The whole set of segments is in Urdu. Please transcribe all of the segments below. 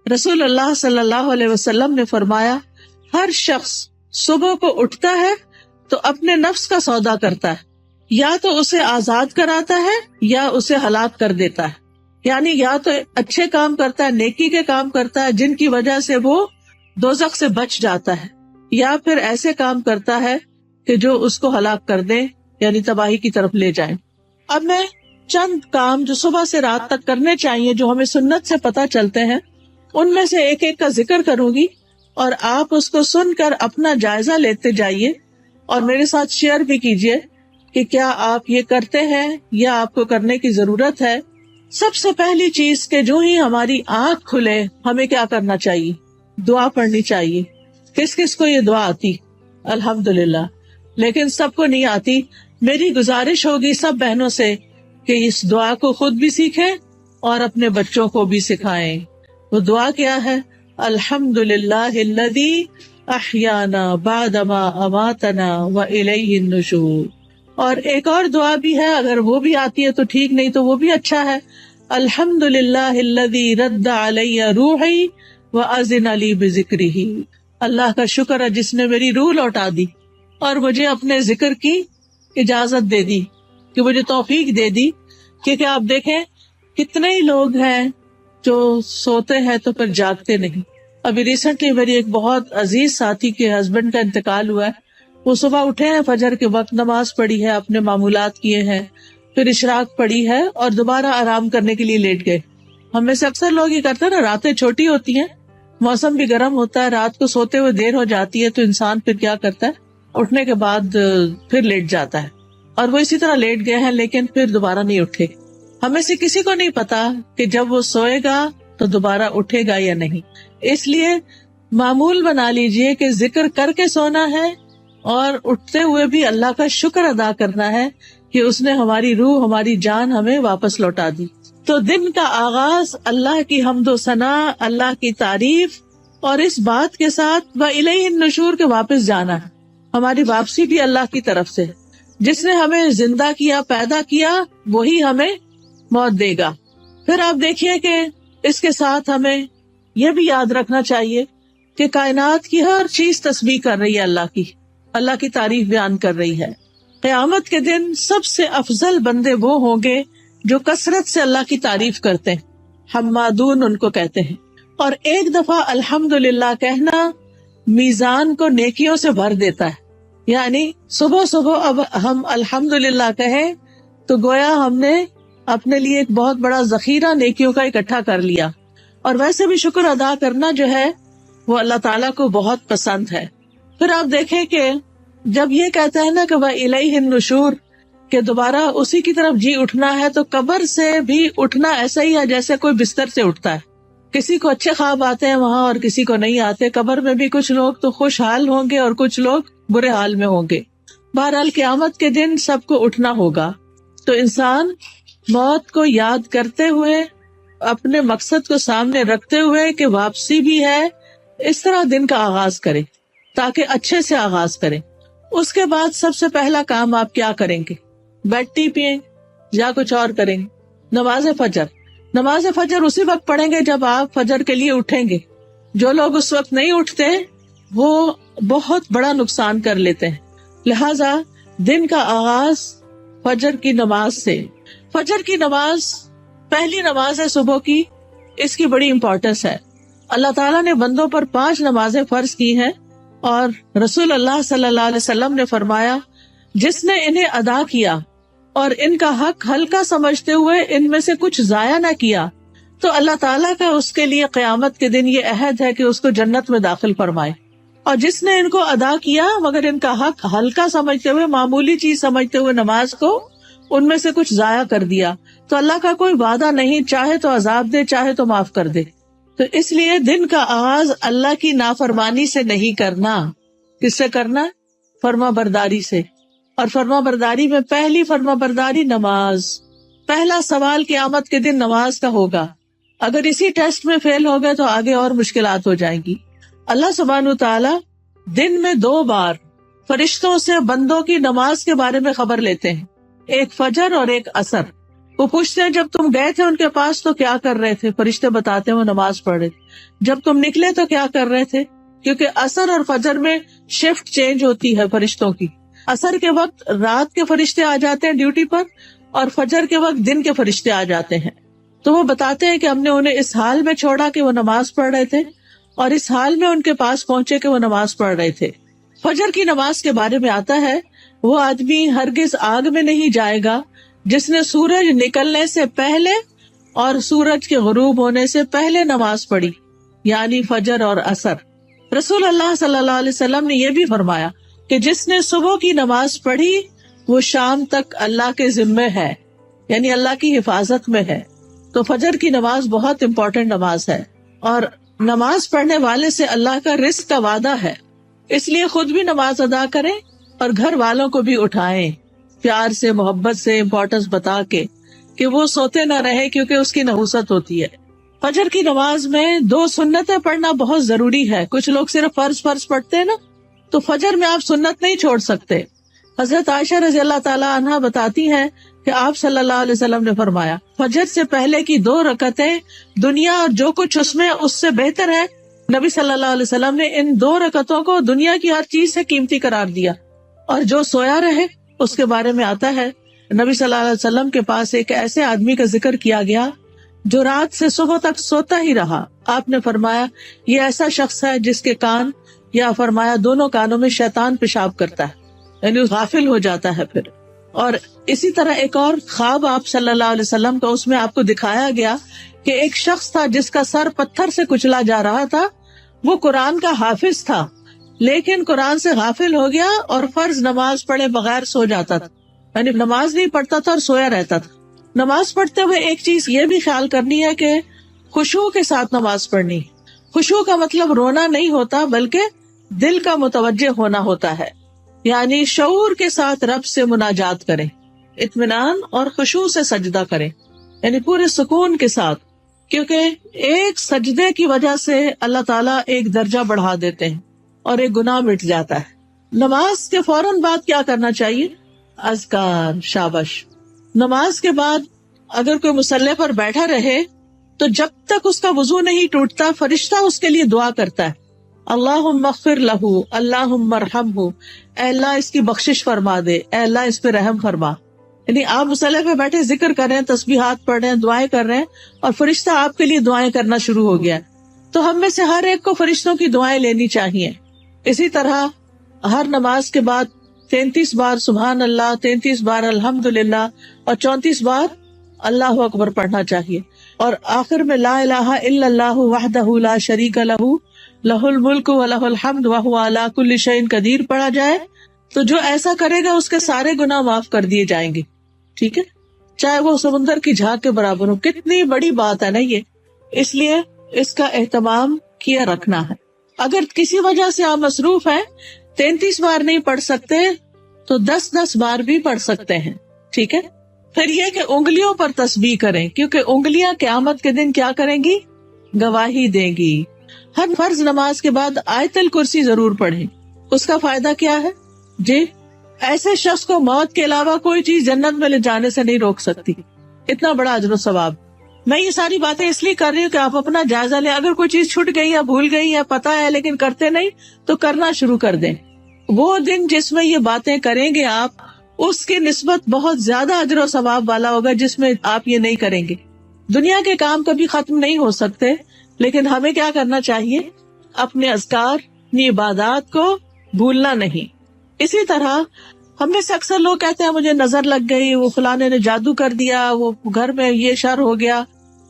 رسول اللہ صلی اللہ علیہ وسلم نے فرمایا ہر شخص صبح کو اٹھتا ہے تو اپنے نفس کا سودا کرتا ہے، یا تو اسے آزاد کراتا ہے یا اسے ہلاک کر دیتا ہے. یعنی یا تو اچھے کام کرتا ہے، نیکی کے کام کرتا ہے جن کی وجہ سے وہ دوزخ سے بچ جاتا ہے، یا پھر ایسے کام کرتا ہے کہ جو اس کو ہلاک کر دیں، یعنی تباہی کی طرف لے جائیں. اب میں چند کام جو صبح سے رات تک کرنے چاہیے جو ہمیں سنت سے پتہ چلتے ہیں، ان میں سے ایک ایک کا ذکر کروں گی، اور آپ اس کو سن کر اپنا جائزہ لیتے جائیے اور میرے ساتھ شیئر بھی کیجیے کہ کیا آپ یہ کرتے ہیں یا آپ کو کرنے کی ضرورت ہے. سب سے پہلی چیز کہ جو ہی ہماری آنکھ کھلے ہمیں کیا کرنا چاہیے؟ دعا پڑھنی چاہیے. کس کس کو یہ دعا آتی؟ الحمدللہ. لیکن سب کو نہیں آتی. میری گزارش ہوگی سب بہنوں سے کہ اس دعا کو خود بھی سیکھیں اور اپنے بچوں کو بھی سکھائیں. وہ دعا کیا ہے؟ الحمدللہ الذی احیانا بعد ما اماتنا والیہ النشور. اور ایک اور دعا بھی ہے، اگر وہ بھی آتی ہے تو ٹھیک، نہیں تو وہ بھی اچھا ہے. الحمدللہ الذی رد علی روحی واذن لی بذکرہ. اللہ کا شکر ہے جس نے میری روح لوٹا دی اور مجھے اپنے ذکر کی اجازت دے دی، کہ مجھے توفیق دے دی. کیونکہ آپ دیکھیں کتنے ہی لوگ ہیں جو سوتے ہیں تو پھر جاگتے نہیں. ابھی ریسنٹلی میری ایک بہت عزیز ساتھی کے ہسبینڈ کا انتقال ہوا ہے. وہ صبح اٹھے ہیں، فجر کے وقت نماز پڑھی ہے، اپنے معمولات کیے ہیں، پھر اشراق پڑھی ہے اور دوبارہ آرام کرنے کے لیے لیٹ گئے. ہم میں سے اکثر لوگ یہ کرتے ہیں نا، راتیں چھوٹی ہوتی ہیں، موسم بھی گرم ہوتا ہے، رات کو سوتے ہوئے دیر ہو جاتی ہے، تو انسان پھر کیا کرتا ہے، اٹھنے کے بعد پھر لیٹ جاتا ہے. اور وہ اسی طرح لیٹ گئے ہیں لیکن پھر دوبارہ نہیں اٹھے. ہمیں سے کسی کو نہیں پتا کہ جب وہ سوئے گا تو دوبارہ اٹھے گا یا نہیں. اس لیے معمول بنا لیجئے کہ ذکر کر کے سونا ہے اور اٹھتے ہوئے بھی اللہ کا شکر ادا کرنا ہے کہ اس نے ہماری روح، ہماری جان ہمیں واپس لوٹا دی. تو دن کا آغاز اللہ کی حمد و ثنا، اللہ کی تعریف اور اس بات کے ساتھ وَإِلَيْهِ النُّشُورُ کے واپس جانا ہے. ہماری واپسی بھی اللہ کی طرف سے. جس نے ہمیں زندہ کیا، پیدا کیا، وہی ہمیں موت دے گا. پھر آپ دیکھیے کہ اس کے ساتھ ہمیں یہ بھی یاد رکھنا چاہیے کہ کائنات کی ہر چیز تسبیح کر رہی ہے اللہ کی تعریف بیان کر رہی ہے. قیامت کے دن سب سے افضل بندے وہ ہوں گے جو کثرت سے اللہ کی تعریف کرتے ہیں. حمادون ان کو کہتے ہیں. اور ایک دفعہ الحمدللہ کہنا میزان کو نیکیوں سے بھر دیتا ہے. یعنی صبح صبح اب ہم الحمدللہ کہیں تو گویا ہم نے اپنے لیے ایک بہت بڑا ذخیرہ نیکیوں کا اکٹھا کر لیا. اور ویسے بھی شکر ادا کرنا جو ہے وہ اللہ تعالیٰ کو بہت پسند ہے. پھر آپ دیکھیں کہ جب یہ کہتا ہے نا کہ وَإِلَيْهِ النُّشُورُ کہ دوبارہ اسی کی طرف جی اٹھنا ہے، تو قبر سے بھی اٹھنا ایسا ہی ہے جیسے کوئی بستر سے اٹھتا ہے. کسی کو اچھے خواب آتے ہیں وہاں اور کسی کو نہیں آتے. قبر میں بھی کچھ لوگ تو خوشحال ہوں گے اور کچھ لوگ برے حال میں ہوں گے. بہرحال قیامت کے دن سب کو اٹھنا ہوگا. تو انسان موت کو یاد کرتے ہوئے، اپنے مقصد کو سامنے رکھتے ہوئے کہ واپسی بھی ہے، اس طرح دن کا آغاز کرے تاکہ اچھے سے آغاز کریں. اس کے بعد سب سے پہلا کام آپ کیا کریں گے؟ بیڈ ٹی پیئیں یا کچھ اور کریں گے؟ نماز فجر اسی وقت پڑھیں گے جب آپ فجر کے لیے اٹھیں گے. جو لوگ اس وقت نہیں اٹھتے وہ بہت بڑا نقصان کر لیتے ہیں. لہذا دن کا آغاز فجر کی نماز سے. فجر کی نماز پہلی نماز ہے صبح کی، اس کی بڑی امپورٹنس ہے. اللہ تعالیٰ نے بندوں پر 5 نمازیں فرض کی ہیں اور رسول اللہ صلی اللہ علیہ وسلم نے فرمایا جس نے انہیں ادا کیا اور ان کا حق ہلکا سمجھتے ہوئے ان میں سے کچھ ضائع نہ کیا تو اللہ تعالیٰ کا اس کے لیے قیامت کے دن یہ عہد ہے کہ اس کو جنت میں داخل فرمائے. اور جس نے ان کو ادا کیا مگر ان کا حق ہلکا سمجھتے ہوئے، معمولی چیز سمجھتے ہوئے نماز کو ان میں سے کچھ ضائع کر دیا تو اللہ کا کوئی وعدہ نہیں، چاہے تو عذاب دے چاہے تو معاف کر دے. تو اس لیے دن کا آغاز اللہ کی نافرمانی سے نہیں کرنا. کس سے کرنا؟ فرما برداری سے. اور فرما برداری میں پہلی فرما برداری نماز. پہلا سوال قیامت کے دن نماز کا ہوگا. اگر اسی ٹیسٹ میں فیل ہو گئے تو آگے اور مشکلات ہو جائیں گی. اللہ سبحانہ تعالی دن میں 2 بار فرشتوں سے بندوں کی نماز کے بارے میں خبر لیتے ہیں، ایک فجر اور ایک عصر. وہ پوچھتے ہیں جب تم گئے تھے ان کے پاس تو کیا کر رہے تھے؟ فرشتے بتاتے ہیں وہ نماز پڑھ رہے تھے. جب تم نکلے تو کیا کر رہے تھے؟ کیونکہ عصر اور فجر میں شفٹ چینج ہوتی ہے فرشتوں کی. عصر کے وقت رات کے فرشتے آ جاتے ہیں ڈیوٹی پر اور فجر کے وقت دن کے فرشتے آ جاتے ہیں. تو وہ بتاتے ہیں کہ ہم نے انہیں اس حال میں چھوڑا کہ وہ نماز پڑھ رہے تھے اور اس حال میں ان کے پاس پہنچے کہ وہ نماز پڑھ رہے تھے. فجر کی نماز کے بارے میں آتا ہے وہ آدمی ہرگز آگ میں نہیں جائے گا جس نے سورج نکلنے سے پہلے اور سورج کے غروب ہونے سے پہلے نماز پڑھی، یعنی فجر اور عصر. رسول اللہ صلی اللہ علیہ وسلم نے یہ بھی فرمایا کہ جس نے صبح کی نماز پڑھی وہ شام تک اللہ کے ذمے ہے، یعنی اللہ کی حفاظت میں ہے. تو فجر کی نماز بہت امپورٹنٹ نماز ہے اور نماز پڑھنے والے سے اللہ کا رزق کا وعدہ ہے. اس لیے خود بھی نماز ادا کریں اور گھر والوں کو بھی اٹھائیں پیار سے، محبت سے، امپورٹنس بتا کے کہ وہ سوتے نہ رہے کیونکہ اس کی نحوست ہوتی ہے. فجر کی نماز میں 2 سنتیں پڑھنا بہت ضروری ہے. کچھ لوگ صرف فرض پڑھتے ہیں نا، تو فجر میں آپ سنت نہیں چھوڑ سکتے. حضرت عائشہ رضی اللہ تعالیٰ عنہا بتاتی ہیں کہ آپ صلی اللہ علیہ وسلم نے فرمایا فجر سے پہلے کی 2 رکعتیں دنیا اور جو کچھ اس میں اس سے بہتر ہے. نبی صلی اللہ علیہ وسلم نے ان 2 رکعتوں کو دنیا کی ہر چیز سے قیمتی قرار دیا. اور جو سویا رہے اس کے بارے میں آتا ہے نبی صلی اللہ علیہ وسلم کے پاس ایک ایسے آدمی کا ذکر کیا گیا جو رات سے صبح تک سوتا ہی رہا. آپ نے فرمایا یہ ایسا شخص ہے جس کے کان، یا فرمایا دونوں کانوں میں شیطان پیشاب کرتا ہے، یعنی غافل ہو جاتا ہے پھر. اور اسی طرح ایک اور خواب آپ صلی اللہ علیہ وسلم کا، اس میں آپ کو دکھایا گیا کہ ایک شخص تھا جس کا سر پتھر سے کچلا جا رہا تھا. وہ قرآن کا حافظ تھا لیکن قرآن سے غافل ہو گیا اور فرض نماز پڑھے بغیر سو جاتا تھا، یعنی نماز نہیں پڑھتا تھا اور سویا رہتا تھا. نماز پڑھتے ہوئے ایک چیز یہ بھی خیال کرنی ہے کہ خشوع کے ساتھ نماز پڑھنی. خشوع کا مطلب رونا نہیں ہوتا بلکہ دل کا متوجہ ہونا ہوتا ہے، یعنی شعور کے ساتھ رب سے مناجات کریں، اطمینان اور خشوع سے سجدہ کریں، یعنی پورے سکون کے ساتھ. کیونکہ ایک سجدے کی وجہ سے اللہ تعالیٰ ایک درجہ بڑھا دیتے ہیں اور ایک گناہ مٹ جاتا ہے. نماز کے فوراً بعد کیا کرنا چاہیے؟ اذکار. شابش. نماز کے بعد اگر کوئی مصلی پر بیٹھا رہے تو جب تک اس کا وضو نہیں ٹوٹتا فرشتہ اس کے لیے دعا کرتا ہے، اللہم اغفر لہ، اللہم ارحمہ، اے اللہ اس کی بخشش فرما دے، اے اللہ اس پہ رحم فرما. یعنی آپ مصلی پہ بیٹھے ذکر کر رہے ہیں، تسبیحات پڑھ رہے ہیں، دعائیں کر رہے ہیں اور فرشتہ آپ کے لیے دعائیں کرنا شروع ہو گیا. تو ہم میں سے ہر ایک کو فرشتوں کی دعائیں لینی چاہیے. اسی طرح ہر نماز کے بعد 33 بار سبحان اللہ، 33 بار الحمدللہ اور 34 بار اللہ اکبر پڑھنا چاہیے. اور آخر میں لا الہ الا اللہ وحدہ لا شریک لہ لہ الملک ولہ الحمد وہو علی کل شیء قدیر پڑھا جائے تو جو ایسا کرے گا اس کے سارے گناہ معاف کر دیے جائیں گے. ٹھیک ہے، چاہے وہ سمندر کی جھاگ کے برابر ہو. کتنی بڑی بات ہے نا یہ، اس لیے اس کا اہتمام کیا رکھنا ہے. اگر کسی وجہ سے آپ مصروف ہیں 33 بار نہیں پڑھ سکتے تو 10 بار بھی پڑھ سکتے ہیں. ٹھیک ہے. پھر یہ کہ انگلیوں پر تسبیح کریں کیونکہ انگلیاں قیامت کے دن کیا کریں گی؟ گواہی دیں گی. ہر فرض نماز کے بعد آیت الکرسی ضرور پڑھیں. اس کا فائدہ کیا ہے؟ جی، ایسے شخص کو موت کے علاوہ کوئی چیز جنت میں لے جانے سے نہیں روک سکتی. اتنا بڑا اجر و ثواب. میں یہ ساری باتیں اس لیے کر رہی ہوں کہ آپ اپنا جائزہ لیں. اگر کوئی چیز چھٹ گئی یا بھول گئی یا پتہ ہے لیکن کرتے نہیں تو کرنا شروع کر دیں. وہ دن جس میں یہ باتیں کریں گے آپ، اس کی نسبت بہت زیادہ اجر و ثواب والا ہوگا جس میں آپ یہ نہیں کریں گے. دنیا کے کام کبھی ختم نہیں ہو سکتے لیکن ہمیں کیا کرنا چاہیے؟ اپنے اذکار، اپنی عبادات کو بھولنا نہیں. اسی طرح ہم میں سے اکثر لوگ کہتے ہیں مجھے نظر لگ گئی، وہ فلانے نے جادو کر دیا، وہ گھر میں یہ شر ہو گیا.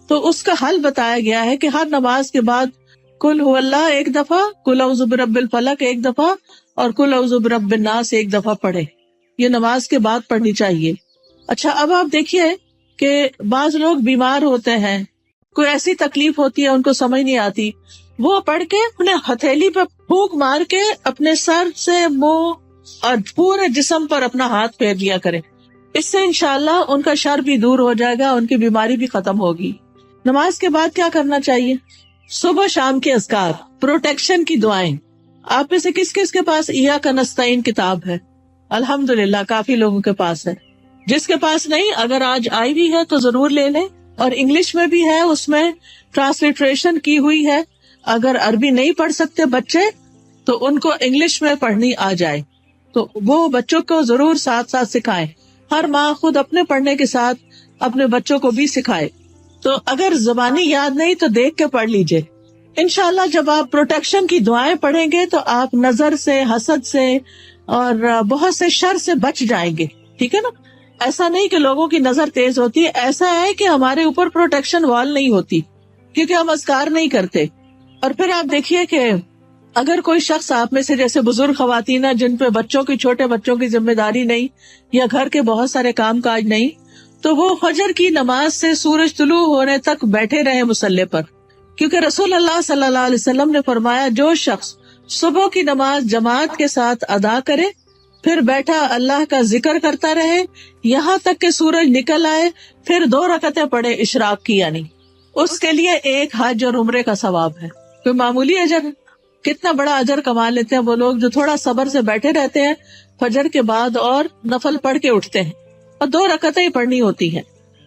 تو اس کا حل بتایا گیا ہے کہ ہر نماز کے بعد قل هو اللہ 1 دفعہ، قل اعوذ برب الفلق 1 دفعہ اور قل اعوذ برب الناس 1 دفعہ پڑھے. یہ نماز کے بعد پڑھنی چاہیے. اچھا، اب آپ دیکھیے کہ بعض لوگ بیمار ہوتے ہیں، کوئی ایسی تکلیف ہوتی ہے ان کو سمجھ نہیں آتی، وہ پڑھ کے اپنے ہتھیلی پہ پھونک مار کے اپنے سر سے منہ اور پورے جسم پر اپنا ہاتھ پھیر لیا کرے. اس سے انشاءاللہ ان کا شر بھی دور ہو جائے گا، ان کی بیماری بھی ختم ہوگی. نماز کے بعد کیا کرنا چاہیے؟ صبح شام کے اذکار، پروٹیکشن کی دعائیں. آپ میں سے کس کس کے پاس ایاک نستعین کتاب ہے؟ الحمدللہ کافی لوگوں کے پاس ہے. جس کے پاس نہیں، اگر آج آئی بھی ہے تو ضرور لے لیں، اور انگلش میں بھی ہے، اس میں ٹرانسلیٹریشن کی ہوئی ہے. اگر عربی نہیں پڑھ سکتے بچے تو ان کو انگلش میں پڑھنی آ جائے تو وہ بچوں کو ضرور ساتھ ساتھ سکھائیں. ہر ماں خود اپنے پڑھنے کے ساتھ اپنے بچوں کو بھی سکھائے. تو اگر زبانی یاد نہیں تو دیکھ کے پڑھ لیجئے. انشاءاللہ جب آپ پروٹیکشن کی دعائیں پڑھیں گے تو آپ نظر سے، حسد سے اور بہت سے شر سے بچ جائیں گے. ٹھیک ہے نا؟ ایسا نہیں کہ لوگوں کی نظر تیز ہوتی ہے، ایسا ہے کہ ہمارے اوپر پروٹیکشن وال نہیں ہوتی کیونکہ ہم اذکار نہیں کرتے. اور پھر آپ دیکھیے کہ اگر کوئی شخص آپ میں سے جیسے بزرگ خواتین ہیں جن پہ بچوں کی، چھوٹے بچوں کی ذمہ داری نہیں یا گھر کے بہت سارے کام کاج نہیں، تو وہ فجر کی نماز سے سورج طلوع ہونے تک بیٹھے رہے مصلی پر، کیونکہ رسول اللہ صلی اللہ علیہ وسلم نے فرمایا جو شخص صبح کی نماز جماعت کے ساتھ ادا کرے پھر بیٹھا اللہ کا ذکر کرتا رہے یہاں تک کہ سورج نکل آئے، پھر 2 رکعتیں پڑھے اشراق کی، یعنی اس کے لیے ایک حج اور عمرے کا ثواب ہے. کوئی معمولی اجر ہے؟ کتنا بڑا اجر کما لیتے ہیں وہ لوگ جو تھوڑا صبر سے بیٹھے رہتے ہیں فجر کے بعد اور نفل پڑھ کے اٹھتے ہیں، اور 2 رکعتیں ہی پڑھنی ہوتی ہیں.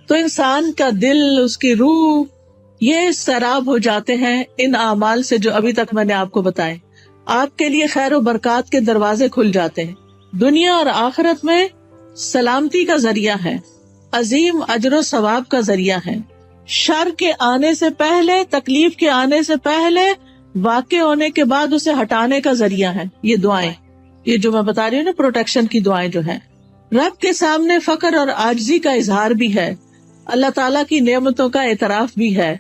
تو انسان کا دل، اس کی روح، یہ سیراب ہو جاتے ہیں ان اعمال سے جو ابھی تک میں نے آپ کو بتائے. آپ کے لیے خیر و برکات کے دروازے کھل جاتے ہیں، دنیا اور آخرت میں سلامتی کا ذریعہ ہے، عظیم اجر و ثواب کا ذریعہ ہے، شر کے آنے سے پہلے، تکلیف کے آنے سے پہلے، واقع ہونے کے بعد اسے ہٹانے کا ذریعہ ہے. یہ دعائیں، یہ جو میں بتا رہی ہوں نا پروٹیکشن کی دعائیں جو ہیں، رب کے سامنے فقر اور عاجزی کا اظہار بھی ہے، اللہ تعالیٰ کی نعمتوں کا اعتراف بھی ہے.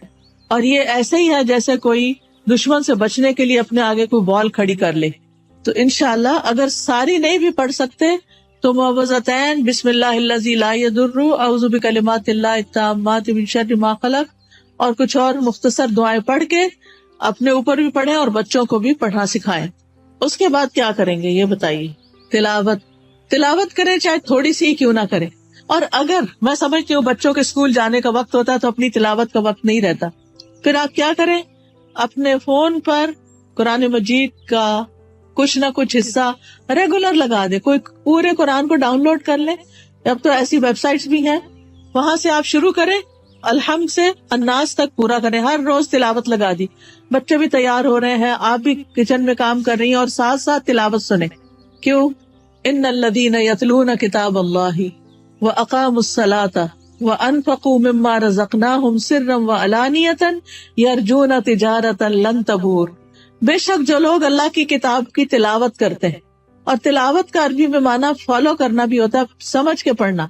اور یہ ایسے ہی ہے جیسے کوئی دشمن سے بچنے کے لیے اپنے آگے کوئی بال کھڑی کر لے. تو انشاءاللہ اگر ساری نہیں بھی پڑھ سکتے تو معوذتین، بسم اللہ الذی لا یضر، اعوذ بکلمات اللہ التامات من شر ما خلق، اور کچھ اور مختصر دعائیں پڑھ کے اپنے اوپر بھی پڑھیں اور بچوں کو بھی پڑھنا سکھائیں. اس کے بعد کیا کریں گے یہ بتائیے؟ تلاوت کریں، چاہے تھوڑی سی کیوں نہ کریں. اور اگر میں سمجھتی ہوں بچوں کے اسکول جانے کا وقت ہوتا ہے تو اپنی تلاوت کا وقت نہیں رہتا، پھر آپ کیا کریں؟ اپنے فون پر قرآن مجید کا کچھ نہ کچھ حصہ ریگولر لگا دیں. کوئی پورے قرآن کو ڈاؤن لوڈ کر لیں، اب تو ایسی ویب سائٹس بھی ہیں، وہاں سے آپ شروع کریں، الحمد سے الناس تک پورا کریں. ہر روز تلاوت لگا دی، بچے بھی تیار ہو رہے ہیں، آپ بھی کچن میں کام کر رہی ہیں اور ساتھ ساتھ تلاوت سنیں. کیوں؟ ان الذین یتلون کتاب اللہ واقاموا الصلاۃ وانفقوا مما رزقناہم سرا وعلانیۃ یرجون تجارۃ لن تبور. بے شک جو لوگ اللہ کی کتاب کی تلاوت کرتے ہیں، اور تلاوت کا عربی میں معنی فالو کرنا بھی ہوتا ہے، سمجھ کے پڑھنا،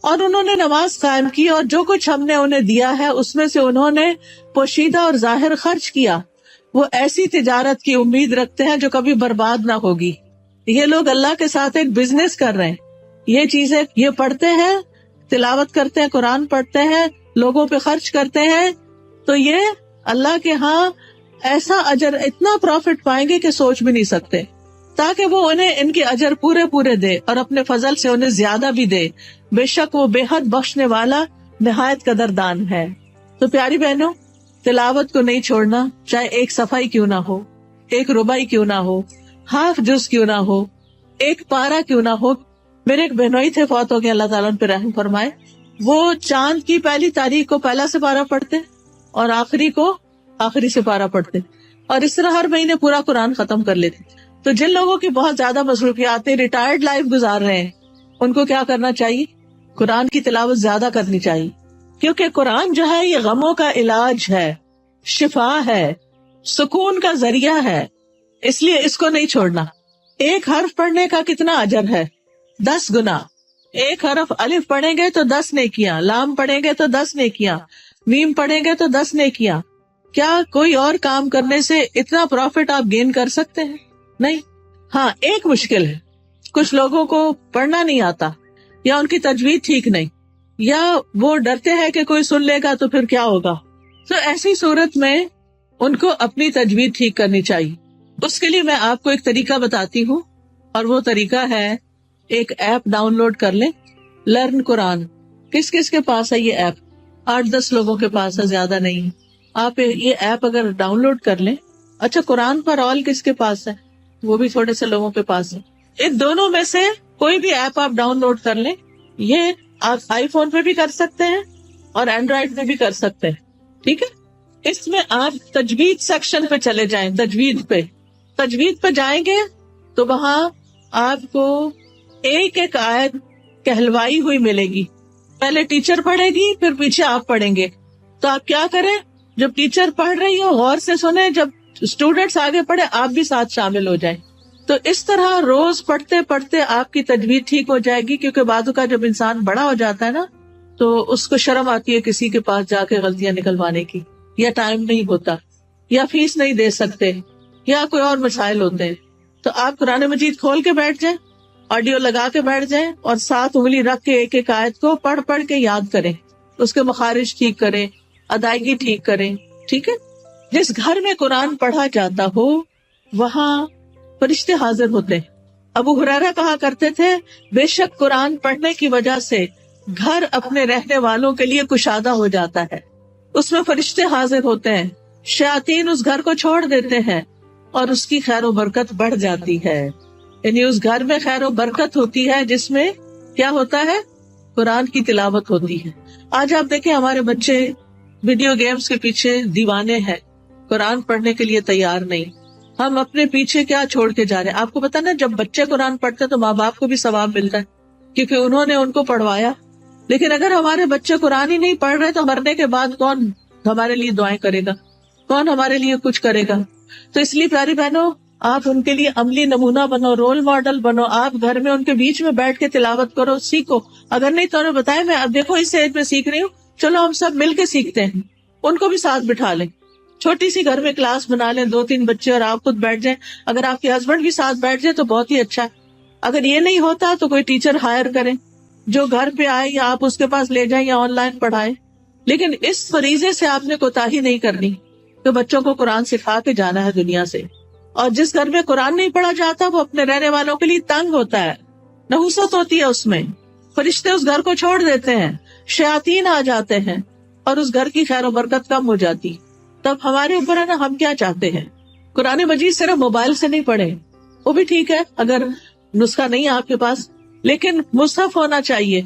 اور انہوں نے نماز قائم کی اور جو کچھ ہم نے انہیں دیا ہے اس میں سے انہوں نے پوشیدہ اور ظاہر خرچ کیا، وہ ایسی تجارت کی امید رکھتے ہیں جو کبھی برباد نہ ہوگی. یہ لوگ اللہ کے ساتھ ایک بزنس کر رہے ہیں. یہ چیزیں یہ پڑھتے ہیں، تلاوت کرتے ہیں، قرآن پڑھتے ہیں، لوگوں پہ خرچ کرتے ہیں، تو یہ اللہ کے ہاں ایسا اجر، اتنا پروفٹ پائیں گے کہ سوچ بھی نہیں سکتے، تاکہ وہ انہیں ان کے اجر پورے دے اور اپنے فضل سے انہیں زیادہ بھی دے. بے شک وہ بے حد بخشنے والا، نہایت قدردان ہے. تو پیاری بہنوں، تلاوت کو نہیں چھوڑنا، چاہے ایک صفحہ کیوں نہ ہو، ایک ربع کیوں نہ ہو، ہاف جز کیوں نہ ہو، ایک پارہ کیوں نہ ہو. میرے ایک بہنوئی تھے، فوت ہو گئے، اللہ تعالیٰ ان پہ رحم فرمائے. وہ چاند کی پہلی تاریخ کو پہلا سپارہ پڑھتے اور آخری کو آخری سپارہ پڑھتے، اور اس طرح ہر مہینے پورا قرآن ختم کر لیتے. تو جن لوگوں کی بہت زیادہ مصروفیات، ریٹائرڈ لائف گزار رہے ہیں، ان کو کیا کرنا چاہیے؟ قرآن کی تلاوت زیادہ کرنی چاہیے، کیونکہ قرآن جو ہے یہ غموں کا علاج ہے، شفا ہے، سکون کا ذریعہ ہے، اس لیے اس کو نہیں چھوڑنا. ایک حرف پڑھنے کا کتنا اجر ہے؟ 10 گنا. ایک حرف الف پڑھیں گے تو 10 نیکیاں، لام پڑھیں گے تو 10 نیکیاں، میم پڑھیں گے تو 10 نیکیاں. کیا کوئی اور کام کرنے سے اتنا پروفٹ آپ گین کر سکتے ہیں؟ نہیں. ہاں ایک مشکل ہے، کچھ لوگوں کو پڑھنا نہیں آتا، یا ان کی تجوید ٹھیک نہیں، یا وہ ڈرتے ہیں کہ کوئی سن لے گا تو پھر کیا ہوگا. تو ایسی صورت میں ان کو اپنی تجوید ٹھیک کرنی چاہیے. اس کے لیے میں آپ کو ایک طریقہ بتاتی ہوں، اور وہ طریقہ ہے ایک ایپ ڈاؤن لوڈ کر لیں، لرن قرآن. کس کس کے پاس ہے یہ ایپ؟ 8-10 لوگوں کے پاس ہے، زیادہ نہیں. آپ یہ ایپ اگر ڈاؤن لوڈ کر لیں. اچھا، قرآن پر آل کس کے پاس ہے؟ وہ بھی تھوڑے سے لوگوں کے پاس ہے. ان دونوں میں سے کوئی بھی ایپ آپ ڈاؤن لوڈ کر لیں. یہ آپ آئی فون پہ بھی کر سکتے ہیں اور اینڈرائڈ پہ بھی کر سکتے ہیں. ٹھیک ہے. اس میں آپ تجوید سیکشن پہ چلے جائیں. تجوید پہ جائیں گے تو وہاں آپ کو ایک ایک آیت کہلوائی ہوئی ملے گی. پہلے ٹیچر پڑھے گی، پھر پیچھے آپ پڑھیں گے. تو آپ کیا کریں، جب ٹیچر پڑھ رہی ہو غور سے سنیں، جب اسٹوڈینٹس آگے پڑھے آپ بھی ساتھ شامل ہو جائیں. تو اس طرح روز پڑھتے پڑھتے آپ کی تجوید ٹھیک ہو جائے گی. کیونکہ بعض اوقات جب انسان بڑا ہو جاتا ہے نا تو اس کو شرم آتی ہے کسی کے پاس جا کے غلطیاں نکلوانے کی، یا ٹائم نہیں ہوتا، یا فیس نہیں دے سکتے، یا کوئی اور مسائل ہوتے ہیں. تو آپ قرآن مجید کھول کے بیٹھ جائیں، آڈیو لگا کے بیٹھ جائیں، اور 7 انگلی رکھ کے ایک ایک آیت کو پڑھ پڑھ کے یاد کریں. اس کے مخارج ٹھیک کریں، ادائیگی ٹھیک کریں. ٹھیک ہے. جس گھر میں قرآن پڑھا جاتا ہو وہاں فرشتے حاضر ہوتے ہیں. ابو ہریرہ کہا کرتے تھے، بے شک قرآن پڑھنے کی وجہ سے گھر اپنے رہنے والوں کے لیے کشادہ ہو جاتا ہے. اس میں فرشتے حاضر ہوتے ہیں، شیاطین اس گھر کو چھوڑ دیتے ہیں اور اس کی خیر و برکت بڑھ جاتی ہے. یعنی اس گھر میں خیر و برکت ہوتی ہے جس میں کیا ہوتا ہے، قرآن کی تلاوت ہوتی ہے. آج آپ دیکھیں ہمارے بچے ویڈیو گیمز کے پیچھے دیوانے ہیں، قرآن پڑھنے کے لیے تیار نہیں. ہم اپنے پیچھے کیا چھوڑ کے جا رہے ہیں. آپ کو پتا نا، جب بچے قرآن پڑھتے ہیں تو ماں باپ کو بھی ثواب ملتا ہے کیونکہ انہوں نے ان کو پڑھوایا. لیکن اگر ہمارے بچے قرآن ہی نہیں پڑھ رہے تو مرنے کے بعد کون ہمارے لیے دعائیں کرے گا، کون ہمارے لیے کچھ کرے گا؟ تو اس لیے پیاری بہنوں، آپ ان کے لیے عملی نمونہ بنو، رول ماڈل بنو. آپ گھر میں ان کے بیچ میں بیٹھ کے تلاوت کرو، سیکھو. اگر نہیں تو انہیں بتائے، میں اب دیکھو اس ایج میں سیکھ رہی ہوں، چلو ہم سب مل کے سیکھتے ہیں. ان کو بھی ساتھ بٹھا لیں، چھوٹی سی گھر میں کلاس بنا لیں، 2-3 بچے اور آپ خود بیٹھ جائیں. اگر آپ کے ہسبینڈ بھی ساتھ بیٹھ جائے تو بہت ہی اچھا ہے. اگر یہ نہیں ہوتا تو کوئی ٹیچر ہائر کریں جو گھر پہ آئے، یا آپ اس کے پاس لے جائیں یا آن لائن پڑھائیں. لیکن اس فریضے سے آپ نے کوتاہی نہیں کرنی کہ بچوں کو قرآن سکھا کے جانا ہے دنیا سے. اور جس گھر میں قرآن نہیں پڑھا جاتا وہ اپنے رہنے والوں کے لیے تنگ ہوتا ہے، نحوست ہوتی ہے اس میں. فرشتے اس گھر کو چھوڑ دیتے ہیں، شیاطین آ جاتے ہیں اور اس گھر کی خیر و برکت کم ہو جاتی. تب ہمارے اوپر ہے نا، ہم کیا چاہتے ہیں. قرآن مجید صرف موبائل سے نہیں پڑھے، وہ بھی ٹھیک ہے اگر نسخہ نہیں ہے آپ کے پاس، لیکن مصحف ہونا چاہیے.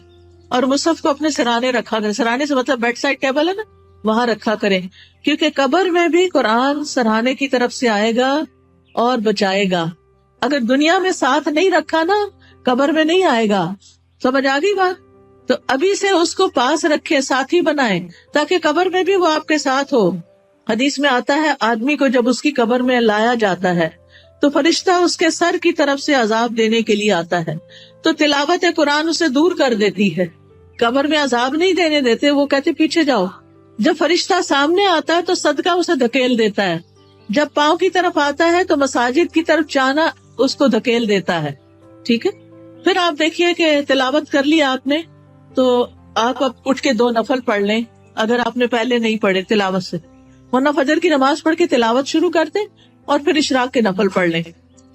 اور مصحف کو اپنے سرانے رکھا کریں. سرانے سے مطلب بیڈ سائڈ ٹیبل ہے نا، وہاں رکھا کریں. کیونکہ قبر میں بھی قرآن سرانے کی طرف سے آئے گا اور بچائے گا. اگر دنیا میں ساتھ نہیں رکھا نا، قبر میں نہیں آئے گا. سمجھ آ گئی بات؟ تو ابھی سے اس کو پاس رکھے، ساتھی بنائیں تاکہ قبر میں بھی وہ آپ کے ساتھ ہو. حدیث میں آتا ہے، آدمی کو جب اس کی قبر میں لایا جاتا ہے تو فرشتہ اس کے سر کی طرف سے عذاب دینے کے لیے آتا ہے. تو تلاوت قرآن اسے دور کر دیتی ہے، قبر میں عذاب نہیں دینے دیتے. وہ کہتے پیچھے جاؤ. جب فرشتہ سامنے آتا ہے تو صدقہ اسے دھکیل دیتا ہے. جب پاؤں کی طرف آتا ہے تو مساجد کی طرف جانا اس کو دھکیل دیتا ہے. ٹھیک ہے. پھر آپ دیکھیے کہ تلاوت کر لی آپ نے تو آپ اب اٹھ کے 2 نفل پڑھ لیں اگر آپ نے پہلے نہیں پڑھے تلاوت سے. ورنہ فجر کی نماز پڑھ کے تلاوت شروع کر دیں اور پھر اشراق کے نفل پڑھ لیں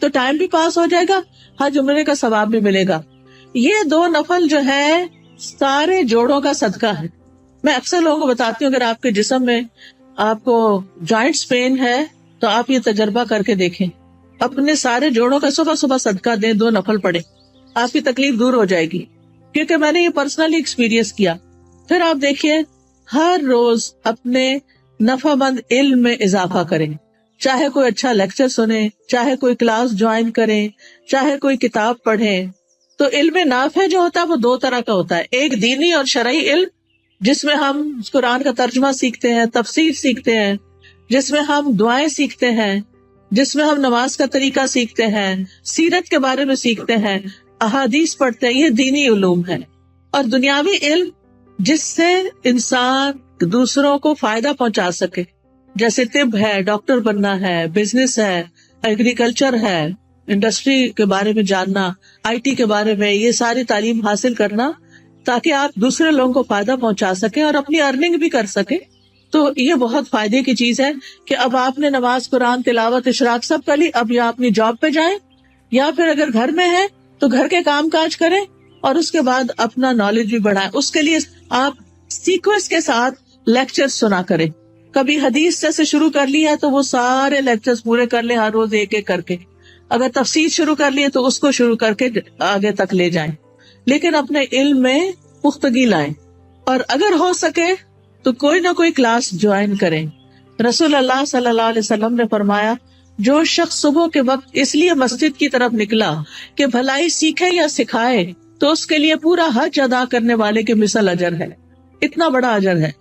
تو ٹائم بھی پاس ہو جائے گا، حج عمرے کا ثواب بھی ملے گا. یہ 2 نفل جو ہے سارے جوڑوں کا صدقہ ہے. میں اکثر لوگوں کو بتاتی ہوں، اگر آپ کے جسم میں آپ کو جوائنٹس پین ہے تو آپ یہ تجربہ کر کے دیکھیں، اپنے سارے جوڑوں کا صبح صبح صدقہ دیں، 2 نفل پڑھیں، آپ کی تکلیف دور ہو جائے گی. کیونکہ میں نے یہ پرسنلی ایکسپیرینس کیا. پھر آپ دیکھیے ہر روز اپنے نفع مند علم میں اضافہ کریں. چاہے کوئی اچھا لیکچر سنیں، چاہے کوئی کلاس جوائن کریں، چاہے کوئی کتاب پڑھیں. تو علم نافع جو ہوتا ہے وہ 2 طرح کا ہوتا ہے. ایک دینی اور شرعی علم جس میں ہم قرآن کا ترجمہ سیکھتے ہیں، تفسیر سیکھتے ہیں، جس میں ہم دعائیں سیکھتے ہیں، جس میں ہم نماز کا طریقہ سیکھتے ہیں، سیرت کے بارے میں سیکھتے ہیں، احادیث پڑھتے ہیں. یہ دینی علوم ہے. اور دنیاوی علم جس سے انسان دوسروں کو فائدہ پہنچا سکے، جیسے طب ہے، ڈاکٹر بننا ہے، بزنس ہے، ایگریکلچر ہے، انڈسٹری کے بارے میں جاننا، آئی ٹی کے بارے میں، یہ ساری تعلیم حاصل کرنا تاکہ آپ دوسرے لوگوں کو فائدہ پہنچا سکیں اور اپنی ارننگ بھی کر سکیں. تو یہ بہت فائدے کی چیز ہے کہ اب آپ نے نماز، قرآن تلاوت، اشراق سب کر لی. اب یا اپنی جاب پہ جائیں یا پھر اگر گھر میں ہے تو گھر کے کام کاج کریں اور اس کے بعد اپنا نالج بھی بڑھائیں. اس کے لیے آپ سیکوینس کے ساتھ لیکچر سنا کریں. کبھی حدیث سے شروع کر لی ہے تو وہ سارے لیکچرز پورے کر لیں، ہر روز ایک ایک کر کے. اگر تفسیر شروع کر لی ہے تو اس کو شروع کر کے آگے تک لے جائیں. لیکن اپنے علم میں پختگی لائیں، اور اگر ہو سکے تو کوئی نہ کوئی کلاس جوائن کریں۔ رسول اللہ صلی اللہ علیہ وسلم نے فرمایا، جو شخص صبح کے وقت اس لیے مسجد کی طرف نکلا کہ بھلائی سیکھے یا سکھائے تو اس کے لیے پورا حج ادا کرنے والے کے مثل اجر ہے۔ اتنا بڑا اجر ہے۔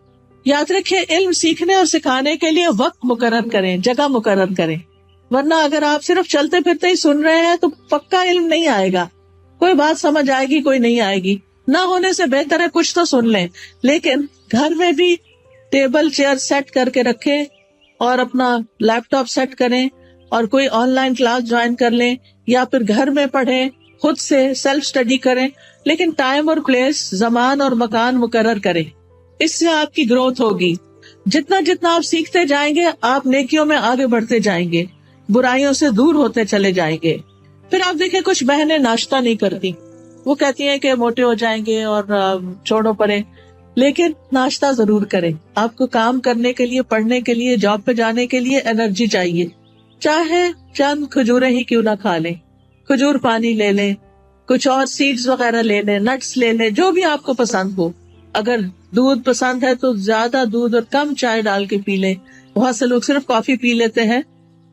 یاد رکھیں، علم سیکھنے اور سکھانے کے لیے وقت مقرر کریں، جگہ مقرر کریں، ورنہ اگر آپ صرف چلتے پھرتے ہی سن رہے ہیں تو پکا علم نہیں آئے گا۔ کوئی بات سمجھ آئے گی، کوئی نہیں آئے گی۔ نہ ہونے سے بہتر ہے کچھ تو سن لیں، لیکن گھر میں بھی ٹیبل چیئر سیٹ کر کے رکھیں اور اپنا لیپ ٹاپ سیٹ کریں اور کوئی آن لائن کلاس جوائن کر لیں، یا پھر گھر میں پڑھیں، خود سے سیلف اسٹڈی کریں، لیکن ٹائم اور پلیس، زمان اور مکان مقرر کریں۔ اس سے آپ کی گروتھ ہوگی۔ جتنا جتنا آپ سیکھتے جائیں گے، آپ نیکیوں میں آگے بڑھتے جائیں گے، برائیوں سے دور ہوتے چلے جائیں گے۔ پھر آپ دیکھیں، کچھ بہنیں ناشتہ نہیں کرتی، وہ کہتی ہیں کہ موٹے ہو جائیں گے اور چھوڑو پڑے، لیکن ناشتہ ضرور کریں۔ آپ کو کام کرنے کے لیے، پڑھنے کے لیے، جاب پہ جانے کے لیے انرجی چاہیے، چاہے چند کھجوریں ہی کیوں نہ کھا لیں، کھجور پانی لے لیں، کچھ اور سیڈز وغیرہ لے لیں، نٹس لے لیں، جو بھی آپ کو پسند ہو۔ اگر دودھ پسند ہے تو زیادہ دودھ اور کم چائے ڈال کے پی لیں۔ بہت سے لوگ صرف کافی پی لیتے ہیں،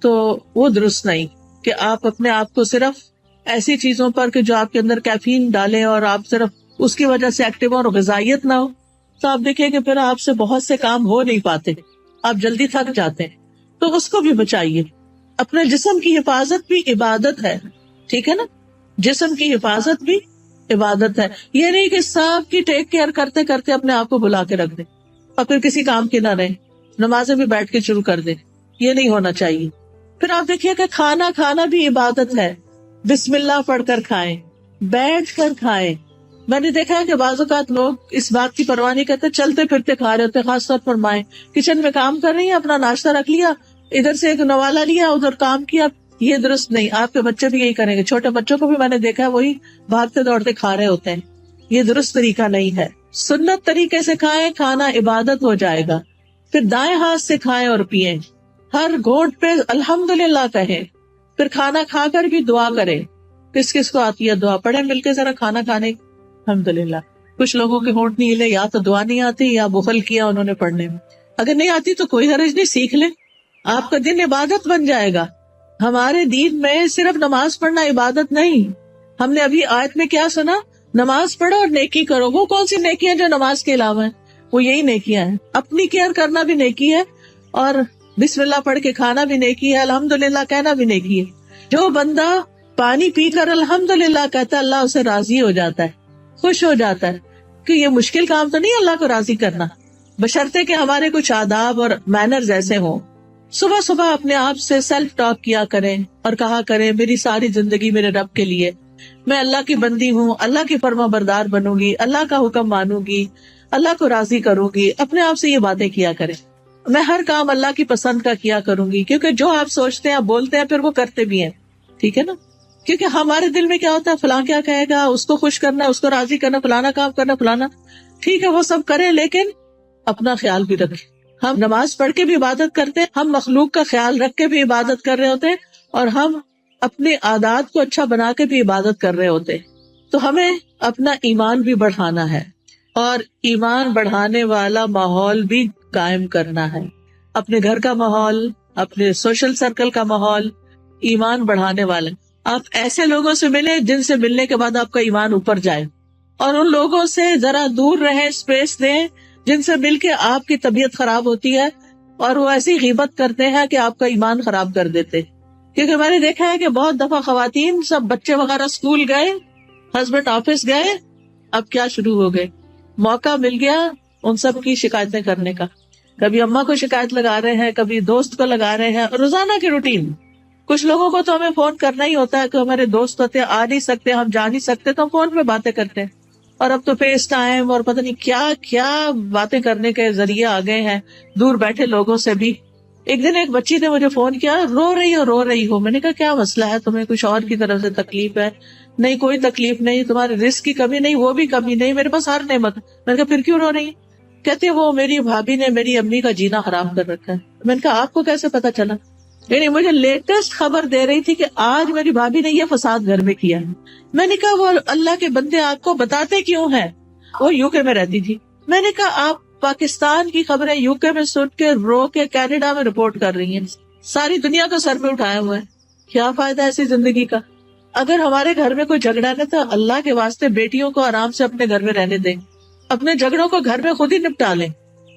تو وہ درست نہیں کہ آپ اپنے آپ کو صرف ایسی چیزوں پر کہ جو آپ کے اندر کیفین ڈالیں اور آپ صرف اس کی وجہ سے ایکٹیو اور غذائیت نہ ہو، تو آپ دیکھیں کہ پھر آپ سے بہت سے کام ہو نہیں پاتے، آپ جلدی تھک جاتے ہیں۔ تو اس کو بھی بچائیے۔ اپنے جسم کی حفاظت بھی عبادت ہے، ٹھیک ہے نا؟ جسم کی حفاظت بھی عبادت ہے۔ یہ نہیں کہ سب کی ٹیک کیئر کرتے کرتے اپنے آپ کو بلا کے رکھ دیں اور پھر کسی کام کی نہ رہیں، نمازیں بھی بیٹھ کے شروع کر دیں، یہ نہیں ہونا چاہیے۔ پھر آپ دیکھیے کہ کھانا کھانا بھی عبادت ہے۔ بسم اللہ پڑھ کر کھائیں، بیٹھ کر کھائیں۔ میں نے دیکھا ہے کہ بعض اوقات لوگ اس بات کی پرواہ نہیں کرتے، چلتے پھرتے کھا رہے ہوتے، خاص طور پر مائیں کچن میں کام کر رہی ہیں، اپنا ناشتہ رکھ لیا، ادھر سے ایک نوالا لیا، ادھر کام کیا۔ یہ درست نہیں۔ آپ کے بچے بھی یہی کریں گے، چھوٹے بچوں کو بھی میں نے دیکھا ہے وہی بھاگتے دوڑتے کھا رہے ہوتے ہیں۔ یہ درست طریقہ نہیں ہے۔ سنت طریقے سے کھائیں، کھانا عبادت ہو جائے گا۔ پھر دائیں ہاتھ سے کھائیں اور پیئیں، ہر گھونٹ پہ الحمدللہ کہیں، پھر کھانا کھا کر بھی دعا کریں۔ کس کس کو آتی ہے دعا؟ پڑھیں مل کے ذرا کھانا کھانے الحمدللہ۔ کچھ لوگوں کے ہونٹ نہیں ہلے، یا تو دعا نہیں آتی یا بخل کیا انہوں نے پڑھنے میں۔ اگر نہیں آتی تو کوئی حرج نہیں، سیکھ لیں، آپ کا دن عبادت بن جائے گا۔ ہمارے دین میں صرف نماز پڑھنا عبادت نہیں۔ ہم نے ابھی آیت میں کیا سنا؟ نماز پڑھو اور نیکی کرو۔ وہ کون سی نیکی ہیں جو نماز کے علاوہ ہیں؟ وہ یہی نیکیاں ہیں۔ اپنی کیئر کرنا بھی نیکی ہے، اور بسم اللہ پڑھ کے کھانا بھی نیکی ہے، الحمدللہ کہنا بھی نیکی ہے۔ جو بندہ پانی پی کر الحمدللہ کہتا ہے، اللہ اسے راضی ہو جاتا ہے، خوش ہو جاتا ہے۔ کہ یہ مشکل کام تو نہیں اللہ کو راضی کرنا، بشرطے کہ ہمارے کچھ آداب اور مینرز ایسے ہوں۔ صبح صبح اپنے آپ سے سیلف ٹاک کیا کریں اور کہا کریں، میری ساری زندگی میرے رب کے لیے، میں اللہ کی بندی ہوں، اللہ کی فرما بردار بنوں گی، اللہ کا حکم مانوں گی، اللہ کو راضی کروں گی۔ اپنے آپ سے یہ باتیں کیا کریں۔ میں ہر کام اللہ کی پسند کا کیا کروں گی، کیونکہ جو آپ سوچتے ہیں بولتے ہیں پھر وہ کرتے بھی ہیں، ٹھیک ہے نا؟ کیونکہ ہمارے دل میں کیا ہوتا ہے، فلاں کیا کہے گا، اس کو خوش کرنا، اس کو راضی کرنا، فلانا کام کرنا، فلانا، ٹھیک ہے وہ سب کریں، لیکن اپنا خیال بھی رکھیں۔ ہم نماز پڑھ کے بھی عبادت کرتے ہیں، ہم مخلوق کا خیال رکھ کے بھی عبادت کر رہے ہوتے ہیں، اور ہم اپنے عادات کو اچھا بنا کے بھی عبادت کر رہے ہوتے ہیں۔ تو ہمیں اپنا ایمان بھی بڑھانا ہے، اور ایمان بڑھانے والا ماحول بھی قائم کرنا ہے۔ اپنے گھر کا ماحول، اپنے سوشل سرکل کا ماحول ایمان بڑھانے والے۔ آپ ایسے لوگوں سے ملیں جن سے ملنے کے بعد آپ کا ایمان اوپر جائے، اور ان لوگوں سے ذرا دور رہیں، اسپیس دیں جن سے مل کے آپ کی طبیعت خراب ہوتی ہے اور وہ ایسی غیبت کرتے ہیں کہ آپ کا ایمان خراب کر دیتے۔ کیونکہ میں نے دیکھا ہے کہ بہت دفعہ خواتین سب بچے وغیرہ اسکول گئے، ہسبینڈ آفس گئے، اب کیا شروع ہو گئے، موقع مل گیا ان سب کی شکایتیں کرنے کا۔ کبھی اماں کو شکایت لگا رہے ہیں، کبھی دوست کو لگا رہے ہیں، روزانہ کی روٹین۔ کچھ لوگوں کو تو ہمیں فون کرنا ہی ہوتا ہے کہ ہمارے دوست ہوتے ہیں، آ نہیں سکتے، ہم جا نہیں سکتے، تو ہم فون پہ باتیں کرتے ہیں۔ اور اب تو فیس ٹائم اور پتہ نہیں کیا کیا باتیں کرنے کے ذریعے آ گئے ہیں دور بیٹھے لوگوں سے بھی۔ ایک دن ایک بچی نے مجھے فون کیا، رو رہی ہو۔ میں نے کہا کیا مسئلہ ہے تمہیں؟ کچھ اور کی طرف سے تکلیف ہے؟ نہیں کوئی تکلیف نہیں، تمہارے رزق کی کمی نہیں، وہ بھی کمی نہیں، میرے پاس ہر نعمت۔ میں نے کہا پھر کیوں رو رہی؟ کہتے وہ میری بھابھی نے میری امی کا جینا حرام کر رکھا ہے۔ میں نے کہا آپ کو کیسے پتا چلا؟ یعنی مجھے لیٹسٹ خبر دے رہی تھی کہ آج میری بھابھی نے یہ فساد گھر میں کیا ہے۔ میں نے کہا وہ اللہ کے بندے آپ کو بتاتے کیوں ہیں؟ وہ UK میں رہتی تھی. میں نے کہا آپ پاکستان کی خبریں UK میں سن کے رو کے کینیڈا میں رپورٹ کر رہی ہیں, ساری دنیا کو سر پہ اٹھائے ہوئے ہیں, کیا فائدہ ایسی زندگی کا؟ اگر ہمارے گھر میں کوئی جھگڑا ہے تو اللہ کے واسطے بیٹیوں کو آرام سے اپنے گھر میں رہنے دیں, اپنے جھگڑوں کو گھر میں خود ہی نپٹا لیں.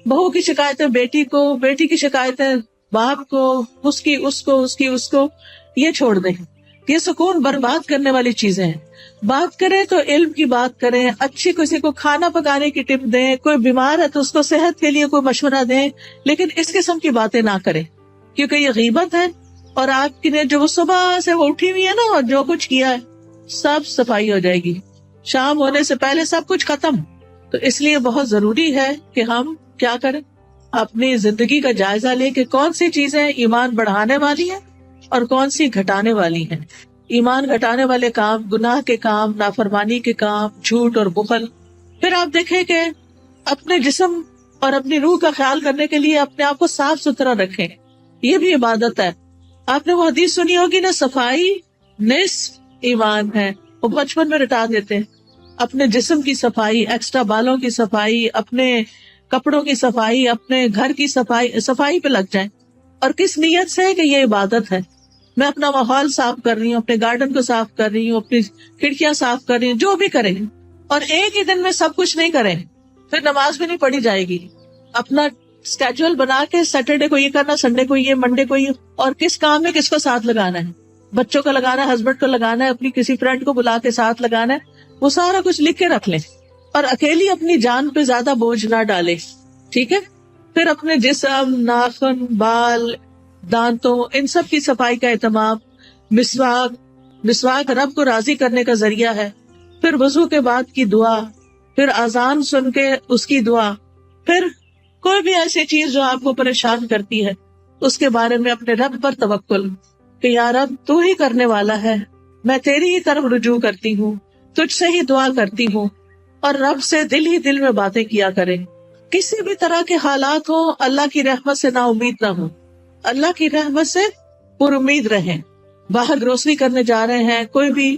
بہو کی شکایتیں بیٹی کو, بیٹی کی شکایتیں باپ کو, اس کو, یہ چھوڑ دیں. یہ سکون برباد کرنے والی چیزیں ہیں. بات کریں تو علم کی بات کریں, اچھی کسی کو کھانا پکانے کی ٹپ دیں, کوئی بیمار ہے تو اس کو صحت کے لیے کوئی مشورہ دیں, لیکن اس قسم کی باتیں نہ کریں کیونکہ یہ غیبت ہے. اور آپ کی نے جو وہ صبح سے وہ اٹھی ہوئی ہے نا, اور جو کچھ کیا ہے سب صفائی ہو جائے گی, شام ہونے سے پہلے سب کچھ ختم. تو اس لیے بہت ضروری ہے کہ ہم کیا کریں, اپنی زندگی کا جائزہ لیں کہ کون سی چیزیں ایمان بڑھانے والی ہیں اور کون سی گھٹانے والی ہیں. ایمان گھٹانے والے کام, گناہ کے کام, نافرمانی کے کام, جھوٹ اور بخل. پھر آپ دیکھیں کہ اپنے جسم اور اپنی روح کا خیال کرنے کے لیے اپنے آپ کو صاف ستھرا رکھیں, یہ بھی عبادت ہے. آپ نے وہ حدیث سنی ہوگی نا, صفائی نصف ایمان ہے. وہ بچپن میں رٹا دیتے ہیں. اپنے جسم کی صفائی, ایکسٹرا بالوں کی صفائی, اپنے کپڑوں کی صفائی, اپنے گھر کی صفائی پہ لگ جائیں. اور کس نیت سے کہ یہ عبادت ہے. میں اپنا ماحول صاف کر رہی ہوں, اپنے گارڈن کو صاف کر رہی ہوں, اپنی کھڑکیاں صاف کر رہی ہوں, جو بھی کریں. اور ایک ہی دن میں سب کچھ نہیں کریں, پھر نماز بھی نہیں پڑھی جائے گی. اپنا اسکیجول بنا کے سیٹرڈے کو یہ کرنا, سنڈے کو یہ, منڈے کو یہ, اور کس کام میں کس کو ساتھ لگانا ہے. بچوں کو لگانا ہے, ہسبینڈ کو لگانا ہے, اپنی کسی فرینڈ کو بلا کے ساتھ لگانا ہے. وہ سارا کچھ لکھ کے رکھ لیں, اور اکیلی اپنی جان پہ زیادہ بوجھ نہ ڈالے. ٹھیک ہے. پھر اپنے جسم, ناخن, بال, دانتوں, ان سب کی صفائی کا اہتمام. مسواک رب کو راضی کرنے کا ذریعہ ہے. پھر وضو کے بعد کی دعا, پھر اذان سن کے اس کی دعا. پھر کوئی بھی ایسی چیز جو آپ کو پریشان کرتی ہے اس کے بارے میں اپنے رب پر توکل کہ یا رب تو ہی کرنے والا ہے, میں تیری ہی طرف رجوع کرتی ہوں, تجھ سے ہی دعا کرتی ہوں. اور رب سے دل ہی دل میں باتیں کیا کریں. کسی بھی طرح کے حالات ہوں, اللہ کی رحمت سے نا امید نہ ہوں, اللہ کی رحمت سے پر امید رہیں. باہر گروسری کرنے جا رہے ہیں, کوئی بھی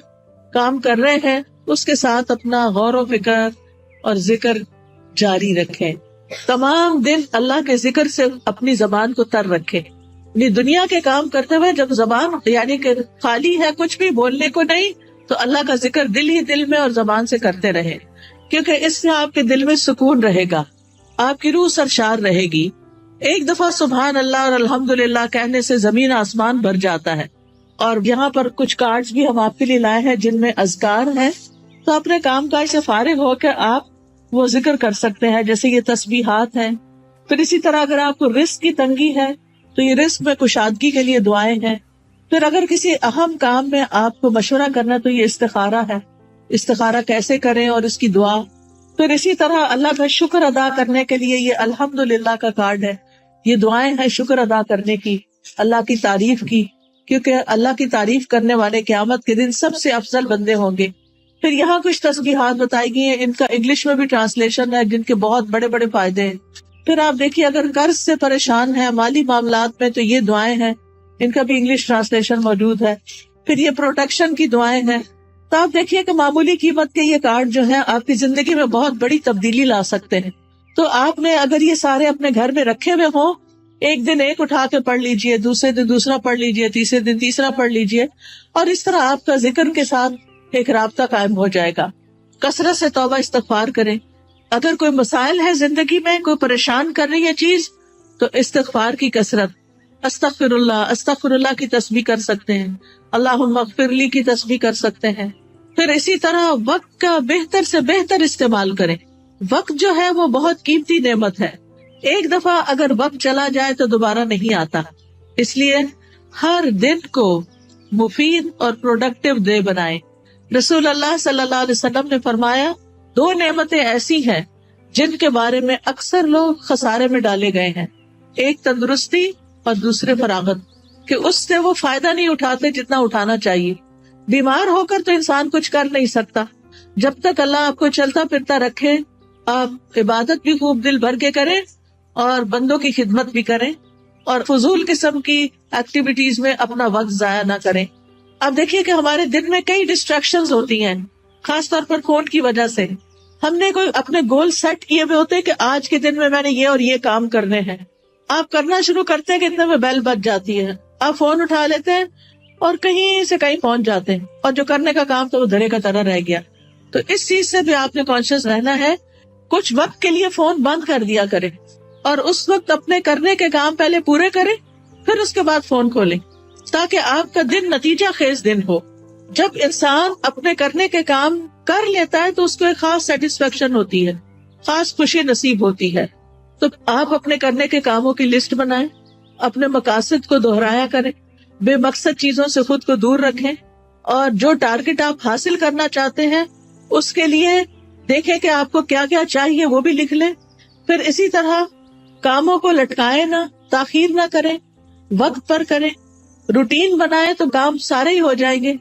کام کر رہے ہیں, اس کے ساتھ اپنا غور و فکر اور ذکر جاری رکھیں. تمام دن اللہ کے ذکر سے اپنی زبان کو تر رکھیں. یعنی دنیا کے کام کرتے ہوئے جب زبان یعنی کہ خالی ہے, کچھ بھی بولنے کو نہیں, تو اللہ کا ذکر دل ہی دل میں اور زبان سے کرتے رہے, کیونکہ اس سے آپ کے دل میں سکون رہے گا, آپ کی روح سرشار رہے گی. ایک دفعہ سبحان اللہ اور الحمدللہ کہنے سے زمین آسمان بھر جاتا ہے. اور یہاں پر کچھ کارڈز بھی ہم آپ کے لیے لائے ہیں جن میں اذکار ہیں, تو اپنے کام کاج سے فارغ ہو کے آپ وہ ذکر کر سکتے ہیں, جیسے یہ تسبیحات ہیں. پھر اسی طرح اگر آپ کو رزق کی تنگی ہے تو یہ رزق میں کشادگی کے لیے دعائیں ہیں. پھر اگر کسی اہم کام میں آپ کو مشورہ کرنا تو یہ استخارہ ہے, استخارہ کیسے کریں اور اس کی دعا. پھر اسی طرح اللہ کا شکر ادا کرنے کے لیے یہ الحمدللہ کا کارڈ ہے, یہ دعائیں ہیں شکر ادا کرنے کی, اللہ کی تعریف کی, کیونکہ اللہ کی تعریف کرنے والے قیامت کے دن سب سے افضل بندے ہوں گے. پھر یہاں کچھ تسبیحات بتائی گئی ہیں, ان کا انگلش میں بھی ٹرانسلیشن ہے جن کے بہت بڑے بڑے فائدے ہیں. پھر آپ دیکھیے اگر قرض سے پریشان ہے, مالی معاملات میں, تو یہ دعائیں ہیں, ان کا بھی انگلش ٹرانسلیشن موجود ہے. پھر یہ پروٹیکشن کی دعائیں ہیں. تو آپ دیکھیے کہ معمولی قیمت کے یہ کارڈ جو ہیں آپ کی زندگی میں بہت بڑی تبدیلی لا سکتے ہیں. تو آپ نے اگر یہ سارے اپنے گھر میں رکھے ہوئے ہوں, ایک دن ایک اٹھا کے پڑھ لیجئے, دوسرے دن دوسرا پڑھ لیجئے, تیسرے دن تیسرا پڑھ لیجئے, اور اس طرح آپ کا ذکر کے ساتھ ایک رابطہ قائم ہو جائے گا. کثرت سے توبہ استغفار کریں. اگر کوئی مسائل ہے زندگی میں, کوئی پریشان کر رہی ہے چیز, تو استغفار کی کثرت, استغفر اللہ کی تسبیح کر سکتے ہیں, اللہم اغفر لی کی تسبیح کر سکتے ہیں. پھر اسی طرح وقت کا بہتر سے بہتر استعمال کریں. وقت جو ہے وہ بہت قیمتی نعمت ہے, ایک دفعہ اگر وقت چلا جائے تو دوبارہ نہیں آتا. اس لیے ہر دن کو مفید اور پروڈکٹیو ڈے بنائیں. رسول اللہ صلی اللہ علیہ وسلم نے فرمایا 2 نعمتیں ایسی ہیں جن کے بارے میں اکثر لوگ خسارے میں ڈالے گئے ہیں, ایک تندرستی اور دوسرے فراغت, کہ اس سے وہ فائدہ نہیں اٹھاتے جتنا اٹھانا چاہیے. بیمار ہو کر تو انسان کچھ کر نہیں سکتا. جب تک اللہ آپ کو چلتا پھرتا رکھے, آپ عبادت بھی خوب دل بھر کے کریں اور بندوں کی خدمت بھی کریں, اور فضول قسم کی ایکٹیویٹیز میں اپنا وقت ضائع نہ کریں. اب دیکھیے کہ ہمارے دن میں کئی ڈسٹریکشنز ہوتی ہیں, خاص طور پر فون کی وجہ سے. ہم نے کوئی اپنے گول سیٹ کیے ہوئے ہوتے ہیں کہ آج کے دن میں نے یہ اور یہ کام کرنے ہیں. آپ کرنا شروع کرتے ہیں کہ اتنے میں بیل بج جاتی ہے, آپ فون اٹھا لیتے ہیں اور کہیں سے کہیں پہنچ جاتے ہیں, اور جو کرنے کا کام تو وہ دھرے کا طرح رہ گیا. تو اس چیز سے بھی آپ نے کانشیس رہنا ہے. کچھ وقت کے لیے فون بند کر دیا کریں اور اس وقت اپنے کرنے کے کام پہلے پورے کریں, پھر اس کے بعد فون کھولیں, تاکہ آپ کا دن نتیجہ خیز دن ہو. جب انسان اپنے کرنے کے کام کر لیتا ہے تو اس کو ایک خاص سیٹسفیکشن ہوتی ہے, خاص خوشی نصیب ہوتی ہے. تو آپ اپنے کرنے کے کاموں کی لسٹ بنائیں, اپنے مقاصد کو دہرایا کریں, بے مقصد چیزوں سے خود کو دور رکھیں, اور جو ٹارگٹ آپ حاصل کرنا چاہتے ہیں اس کے لیے دیکھیں کہ آپ کو کیا کیا چاہیے, وہ بھی لکھ لیں. پھر اسی طرح کاموں کو لٹکائیں نہ, تاخیر نہ کریں, وقت پر کریں, روٹین بنائیں تو کام سارے ہی ہو جائیں گے.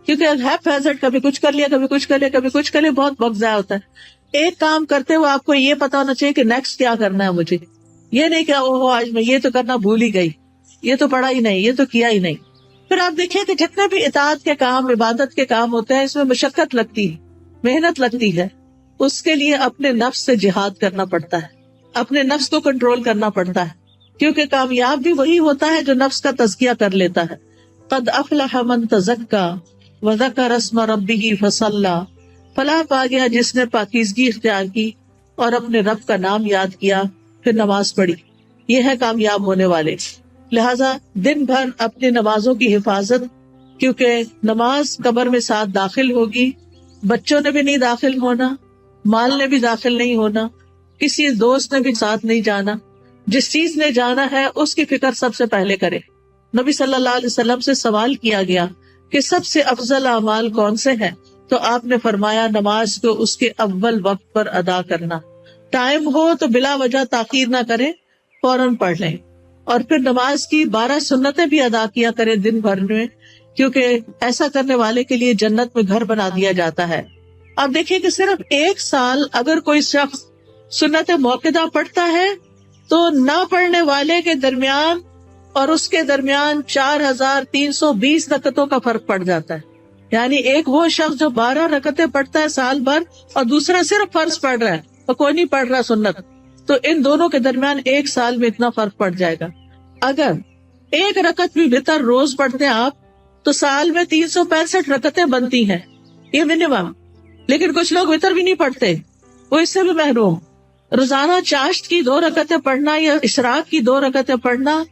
کیونکہ ہیپ ہیزرڈ کبھی کچھ کر لیا, کبھی کچھ کر لیا, کبھی کچھ کر لیا, بہت وقت ضائع ہوتا ہے. ایک کام کرتے ہوئے آپ کو یہ پتا ہونا چاہیے کہ نیکسٹ کیا کرنا ہے مجھے, یہ نہیں کہ آج میں یہ تو کرنا بھول ہی گئی, یہ تو پڑھا ہی نہیں, یہ تو کیا ہی نہیں. پھر آپ دیکھیں کہ جتنے بھی اطاعت کے کام, عبادت کے کام ہوتے ہیں, اس میں مشقت لگتی ہے, محنت لگتی ہے. اس کے لیے اپنے نفس سے جہاد کرنا پڑتا ہے, اپنے نفس کو کنٹرول کرنا پڑتا ہے, کیونکہ کامیاب بھی وہی ہوتا ہے جو نفس کا تزکیہ کر لیتا ہے. قد افلح من تزکا وذکر اسم ربہ فصلی, فلاح پا گیا جس نے پاکیزگی اختیار کی اور اپنے رب کا نام یاد کیا پھر نماز پڑھی. یہ ہے کامیاب ہونے والے. لہذا دن بھر اپنی نمازوں کی حفاظت, کیونکہ نماز قبر میں ساتھ داخل ہوگی, بچوں نے بھی نہیں داخل ہونا, مال نے بھی داخل نہیں ہونا, کسی دوست نے بھی ساتھ نہیں جانا. جس چیز نے جانا ہے اس کی فکر سب سے پہلے کرے. نبی صلی اللہ علیہ وسلم سے سوال کیا گیا کہ سب سے افضل اعمال کون سے ہیں, تو آپ نے فرمایا نماز کو اس کے اول وقت پر ادا کرنا. ٹائم ہو تو بلا وجہ تاخیر نہ کریں, فوراً پڑھ لیں. اور پھر نماز کی 12 سنتیں بھی ادا کیا کریں دن بھر میں, کیونکہ ایسا کرنے والے کے لیے جنت میں گھر بنا دیا جاتا ہے. آپ دیکھیں کہ صرف 1 سال اگر کوئی شخص سنت موقدہ پڑھتا ہے تو نہ پڑھنے والے کے درمیان اور اس کے درمیان 4320 رکعتوں کا فرق پڑ جاتا ہے. یعنی ایک وہ شخص جو 12 رکعتیں پڑھتا ہے سال بھر, اور دوسرا صرف فرض پڑھ رہا ہے اور کوئی نہیں پڑھ رہا سنت, تو ان دونوں کے درمیان 1 سال میں اتنا فرق پڑ جائے گا. اگر 1 رکعت بھی وتر روز پڑھتے ہیں آپ تو سال میں 365 رکعتیں بنتی ہیں, یہ منیمم. لیکن کچھ لوگ وتر بھی نہیں پڑھتے, وہ اس سے بھی محروم. روزانہ چاشت کی 2 رکعتیں پڑھنا یا اشراق کی 2 رکعتیں پڑھنا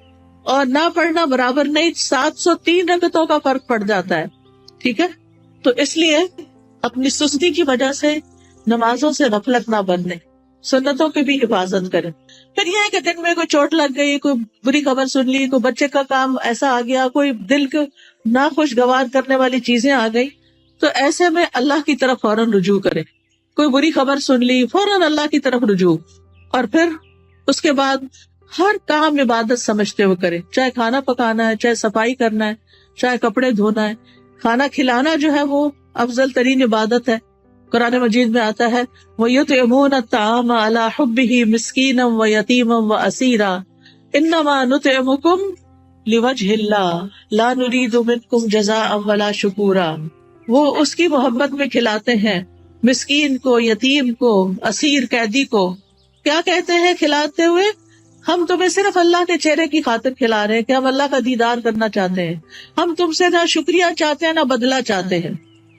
اور نہ پڑھنا برابر نہیں, 703 رکعتوں کا فرق پڑ جاتا ہے. ٹھیک ہے, تو اس لیے اپنی سستی کی وجہ سے نمازوں سے غفلت نہ برتیں, سنتوں کی بھی حفاظت کریں. پھر یہ ہے کہ دن میں کوئی چوٹ لگ گئی, کوئی بری خبر سن لی, کوئی بچے کا کام ایسا آ گیا, کوئی دل کو ناخوشگوار کرنے والی چیزیں آ گئی, تو ایسے میں اللہ کی طرف فوراً رجوع کریں. کوئی بری خبر سن لی, فوراً اللہ کی طرف رجوع, اور پھر اس کے بعد ہر کام عبادت سمجھتے ہوئے کریں. چاہے کھانا پکانا ہے, چاہے صفائی کرنا ہے, چاہے کپڑے دھونا ہے, کھانا کھلانا جو ہے وہ افضل ترین عبادت ہے. قرآن مجید میں آتا ہے وَيُطْعِمُونَ الطَّعَامَ عَلَىٰ حُبِّهِ مِسْكِينًا وَيَتِيمًا وَأَسِيرًا إِنَّمَا نُطْعِمُكُمْ لِوَجْهِ اللَّهِ لَا نُرِيدُ مِنكُمْ جَزَاءً وَلَا شُكُورًا. وہ اس کی محبت میں کھلاتے ہیں مسکین کو, یتیم کو, اسیر قیدی کو. کیا کہتے ہیں کھلاتے ہوئے؟ ہم تمہیں صرف اللہ کے چہرے کی خاطر کھلا رہے ہیں کہ ہم اللہ کا دیدار کرنا چاہتے ہیں, ہم تم سے نہ شکریہ چاہتے ہیں نہ بدلہ چاہتے ہیں.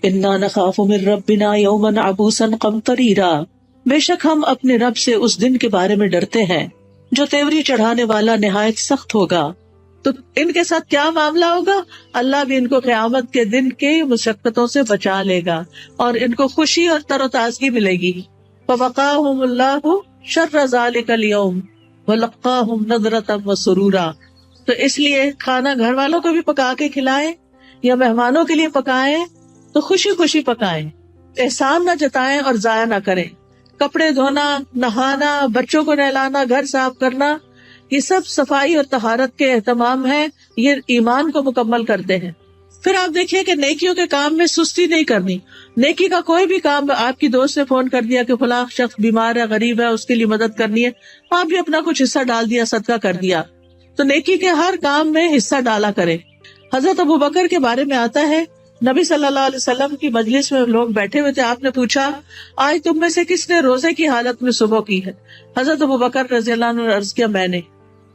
اِنَّا نَخَافُ مِن رَبِّنَا يَوْمًا عَبُوسًا قَمْطَرِيرًا, بے شک ہم اپنے رب سے اس دن کے بارے میں ڈرتے ہیں جو تیوری چڑھانے والا نہایت سخت ہوگا. تو ان کے ساتھ کیا معاملہ ہوگا؟ اللہ بھی ان کو قیامت کے دن کے مشقتوں سے بچا لے گا اور ان کو خوشی اور تر و تازگی ملے گی. فَوَقَاهُمُ اللَّهُ شَرَّ ذَلِكَ الْيَوْمِ وَلَقَّاهُمْ نَضْرَةً وَسُرُورًا. تو اس لیے کھانا گھر والوں کو بھی پکا کے کھلائیں یا مہمانوں کے لیے پکائیں تو خوشی خوشی پکائیں, احسان نہ جتائیں اور ضائع نہ کریں. کپڑے دھونا, نہانا, بچوں کو نہلانا, گھر صاف کرنا, یہ سب صفائی اور طہارت کے اہتمام ہیں, یہ ایمان کو مکمل کرتے ہیں. پھر آپ دیکھیے کہ نیکیوں کے کام میں سستی نہیں کرنی. نیکی کا کوئی بھی کام, آپ کی دوست نے فون کر دیا کہ فلاں شخص بیمار ہے, غریب ہے, اس کے لیے مدد کرنی ہے, آپ بھی اپنا کچھ حصہ ڈال دیا, صدقہ کر دیا, تو نیکی کے ہر کام میں حصہ ڈالا کریں. حضرت ابو بکر کے بارے میں آتا ہے نبی صلی اللہ علیہ وسلم کی مجلس میں لوگ بیٹھے ہوئے تھے. آپ نے پوچھا آج تم میں سے کس نے روزے کی حالت میں صبح کی ہے؟ حضرت ابوبکر رضی اللہ عنہ نے عرض کیا میں نے.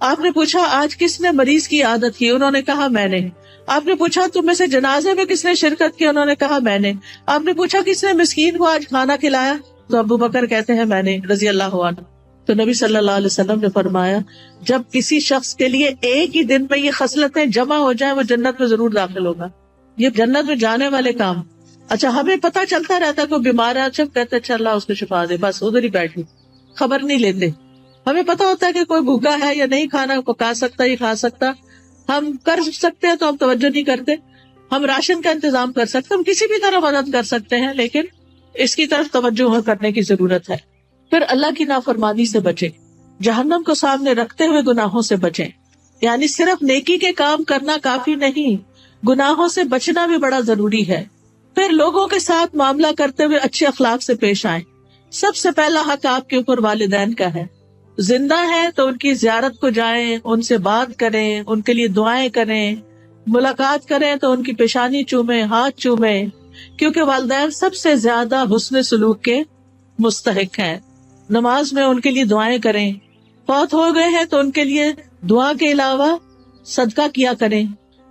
آپ نے پوچھا آج کس نے مریض کی عادت کی؟ انہوں نے کہا میں نے. آپ نے پوچھا تم میں سے جنازے میں کس نے شرکت کی؟ انہوں نے کہا میں نے. آپ نے پوچھا کس نے مسکین کو آج کھانا کھلایا؟ تو ابوبکر کہتے ہیں میں نے رضی اللہ عنہ. تو نبی صلی اللہ علیہ وسلم نے فرمایا جب کسی شخص کے لیے ایک ہی دن میں یہ خصلتیں جمع ہو جائیں وہ جنت میں ضرور داخل ہوگا. یہ جنت میں جانے والے کام. اچھا ہمیں پتہ چلتا رہتا ہے کوئی بیمار ہے، اچھا کہتے اچھا اللہ اس کو شفا دے، بس ادھر ہی بیٹھے خبر نہیں لیتے. ہمیں پتہ ہوتا ہے کہ کوئی بھوکا ہے یا نہیں کھانا پکا سکتا یہ کھا سکتا، ہم کر سکتے ہیں تو ہم توجہ نہیں کرتے. ہم راشن کا انتظام کر سکتے، ہم کسی بھی طرح مدد کر سکتے ہیں، لیکن اس کی طرف توجہ کرنے کی ضرورت ہے. پھر اللہ کی نافرمانی سے بچیں، جہنم کو سامنے رکھتے ہوئے گناہوں سے بچیں. یعنی صرف نیکی کے کام کرنا کافی نہیں، گناہوں سے بچنا بھی بڑا ضروری ہے. پھر لوگوں کے ساتھ معاملہ کرتے ہوئے اچھے اخلاق سے پیش آئیں. سب سے پہلا حق آپ کے اوپر والدین کا ہے. زندہ ہیں تو ان کی زیارت کو جائیں، ان سے بات کریں، ان کے لیے دعائیں کریں، ملاقات کریں تو ان کی پیشانی چومیں، ہاتھ چومیں، کیونکہ والدین سب سے زیادہ حسن سلوک کے مستحق ہیں. نماز میں ان کے لیے دعائیں کریں. فوت ہو گئے ہیں تو ان کے لیے دعا کے علاوہ صدقہ کیا کریں.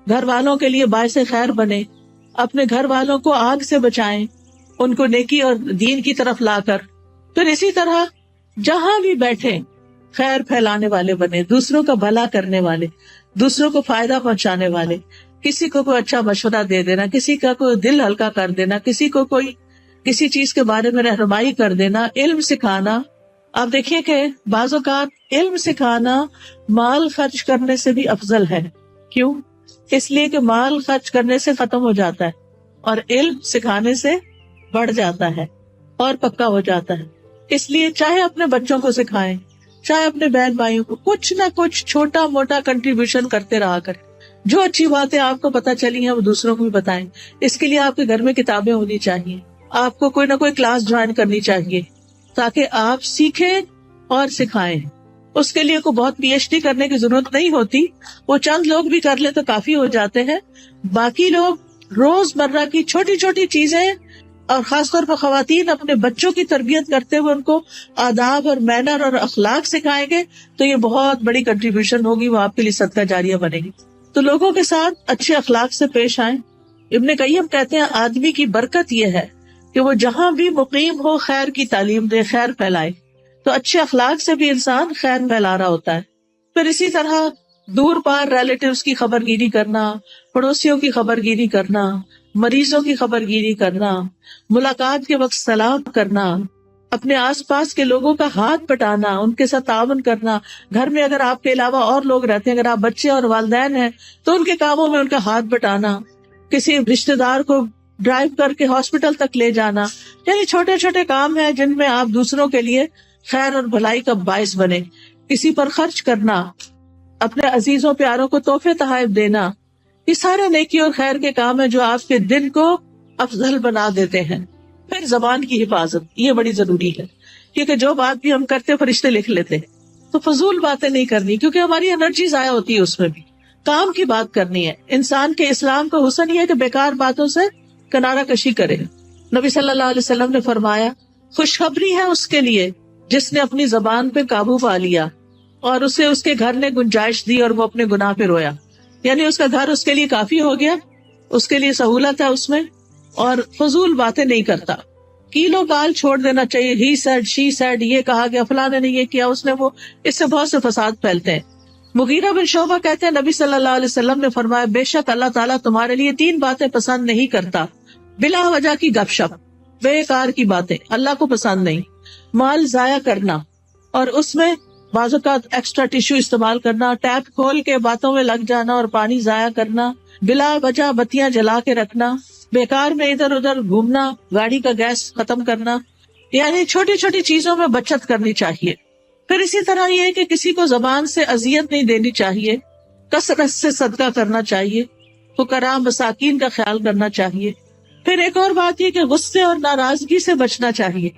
گھر والوں کے لیے باعث خیر بنے، اپنے گھر والوں کو آگ سے بچائیں، ان کو نیکی اور دین کی طرف لا کر. پھر اسی طرح جہاں بھی بیٹھیں خیر پھیلانے والے بنے، دوسروں کا بھلا کرنے والے، دوسروں کو فائدہ پہنچانے والے. کسی کو کوئی اچھا مشورہ دے دینا، کسی کا کوئی دل ہلکا کر دینا، کسی کو کوئی کسی چیز کے بارے میں رہنمائی کر دینا، علم سکھانا. آپ دیکھیے کہ بعض اوقات علم سکھانا مال خرچ کرنے سے بھی افضل ہے. کیوں؟ اس لیے کہ مال خرچ کرنے سے ختم ہو جاتا ہے اور علم سکھانے سے بڑھ جاتا ہے اور پکا ہو جاتا ہے. اس لیے چاہے اپنے بچوں کو سکھائیں، چاہے اپنے بہن بھائیوں کو کچھ نہ کچھ چھوٹا موٹا کنٹریبیوشن کرتے رہا کر. جو اچھی باتیں آپ کو پتہ چلی ہیں وہ دوسروں کو بھی بتائیں. اس کے لیے آپ کے گھر میں کتابیں ہونی چاہیے، آپ کو کوئی نہ کوئی کلاس جوائن کرنی چاہیے تاکہ آپ سیکھیں اور سکھائیں. اس کے لیے کوئی بہت پی ایچ ڈی کرنے کی ضرورت نہیں ہوتی، وہ چند لوگ بھی کر لے تو کافی ہو جاتے ہیں. باقی لوگ روز مرہ کی چھوٹی چھوٹی چیزیں اور خاص طور پر خواتین اپنے بچوں کی تربیت کرتے ہوئے ان کو آداب اور مینر اور اخلاق سکھائیں گے تو یہ بہت بڑی کنٹریبیوشن ہوگی، وہ آپ کے لیے صدقہ جاریہ بنے گی. تو لوگوں کے ساتھ اچھے اخلاق سے پیش آئیں. ابن قیم کہتے ہیں آدمی کی برکت یہ ہے کہ وہ جہاں بھی مقیم ہو خیر کی تعلیم دے، خیر پھیلائے. تو اچھے اخلاق سے بھی انسان خیر پھیلا رہا ہوتا ہے. پھر اسی طرح دور پار ریلیٹیوز کی خبر گیری کرنا، پڑوسیوں کی خبر گیری کرنا، مریضوں کی خبر گیری کرنا، ملاقات کے وقت سلام کرنا، اپنے آس پاس کے لوگوں کا ہاتھ بٹانا، ان کے ساتھ تعاون کرنا. گھر میں اگر آپ کے علاوہ اور لوگ رہتے ہیں، اگر آپ بچے اور والدین ہیں تو ان کے کاموں میں ان کا ہاتھ بٹانا، کسی رشتے دار کو ڈرائیو کر کے ہاسپٹل تک لے جانا. یعنی چھوٹے چھوٹے کام ہیں جن میں آپ دوسروں کے لیے خیر اور بھلائی کا باعث بنے. کسی پر خرچ کرنا، اپنے عزیزوں پیاروں کو تحفے تحائف دینا، یہ سارے نیکی اور خیر کے کام ہیں جو آپ کے دن کو افضل بنا دیتے ہیں. پھر زبان کی حفاظت، یہ بڑی ضروری ہے کیونکہ جو بات بھی ہم کرتے فرشتے لکھ لیتے. تو فضول باتیں نہیں کرنی کیونکہ ہماری انرجی ضائع ہوتی ہے اس میں بھی. کام کی بات کرنی ہے. انسان کے اسلام کا حسن یہ ہے کہ بیکار باتوں سے کنارہ کشی کرے. نبی صلی اللہ علیہ وسلم نے فرمایا خوشخبری ہے اس کے لیے جس نے اپنی زبان پہ قابو پا لیا اور اسے اس کے گھر نے گنجائش دی اور وہ اپنے گناہ پہ رویا. یعنی اس کا گھر اس کے لیے کافی ہو گیا، اس کے لیے سہولت ہے اس میں، اور فضول باتیں نہیں کرتا. کیلو کال چھوڑ دینا چاہیے. ہی سیڈ، شی سیڈ، یہ کہا گیا، فلاں نے یہ کیا، اس نے وہ، اس سے بہت سے فساد پھیلتے ہیں. مغیرہ بن شعبہ کہتے ہیں نبی صلی اللہ علیہ وسلم نے فرمایا بے شک اللہ تعالیٰ تمہارے لیے 3 باتیں پسند نہیں کرتا. بلا وجہ کی گپ شپ، بیکار کی باتیں اللہ کو پسند نہیں. مال ضائع کرنا اور اس میں بعض اوقات ایکسٹرا ٹیشو استعمال کرنا، ٹیپ کھول کے باتوں میں لگ جانا اور پانی ضائع کرنا، بلا وجہ بتیاں جلا کے رکھنا، بیکار میں ادھر ادھر گھومنا، گاڑی کا گیس ختم کرنا. یعنی چھوٹی چھوٹی چیزوں میں بچت کرنی چاہیے. پھر اسی طرح یہ ہے کہ کسی کو زبان سے اذیت نہیں دینی چاہیے، کثرت سے صدقہ کرنا چاہیے، فقراء مساکین کا خیال کرنا چاہیے. پھر ایک اور بات یہ کہ غصے اور ناراضگی سے بچنا چاہیے.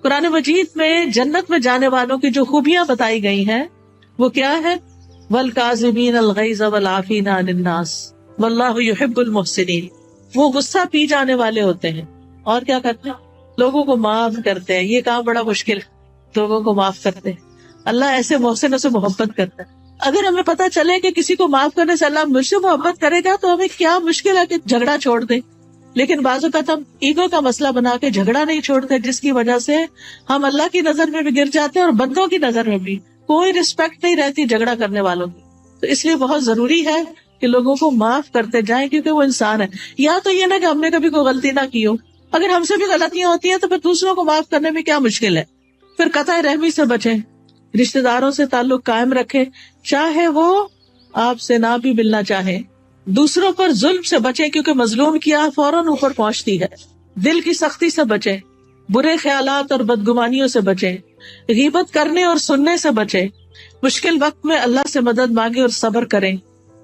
قرآن مجید میں جنت میں جانے والوں کی جو خوبیاں بتائی گئی ہیں وہ کیا ہے؟ وَالْكَاظِمِينَ الْغَيْظَ وَالْعَافِينَ عَنِ النَّاسِ وَاللَّهُ يُحِبُّ الْمُحْسِنِينَ. وہ غصہ پی جانے والے ہوتے ہیں اور کیا کرتے ہیں, لوگوں کو معاف کرتے ہیں. یہ کام بڑا مشکل ہے, لوگوں کو معاف کرتے ہیں. اللہ ایسے محسنوں سے محبت کرتا ہے. اگر ہمیں پتا چلے کہ کسی کو معاف کرنے سے اللہ مجھ سے محبت کرے گا تو ہمیں کیا مشکل ہے کہ جھگڑا چھوڑ دیں. لیکن بعض اوقات ہم ایگو کا مسئلہ بنا کے جھگڑا نہیں چھوڑتے, جس کی وجہ سے ہم اللہ کی نظر میں بھی گر جاتے ہیں اور بندوں کی نظر میں بھی کوئی رسپیکٹ نہیں رہتی جھگڑا کرنے والوں کی. تو اس لیے بہت ضروری ہے کہ لوگوں کو معاف کرتے جائیں, کیونکہ وہ انسان ہے. یا تو یہ نہ کہ ہم نے کبھی کوئی غلطی نہ کی ہو, اگر ہم سے بھی غلطیاں ہوتی ہیں تو پھر دوسروں کو معاف کرنے میں کیا مشکل ہے. پھر قطع رحمی سے بچیں, رشتہ داروں سے تعلق قائم رکھیں, چاہے وہ آپ سے نہ بھی ملنا چاہے. دوسروں پر ظلم سے بچیں, کیونکہ مظلوم کی آہ فوراً اوپر پہنچتی ہے. دل کی سختی سے بچیں, برے خیالات اور بدگمانیوں سے بچیں, غیبت کرنے اور سننے سے بچیں. مشکل وقت میں اللہ سے مدد مانگے اور صبر کریں.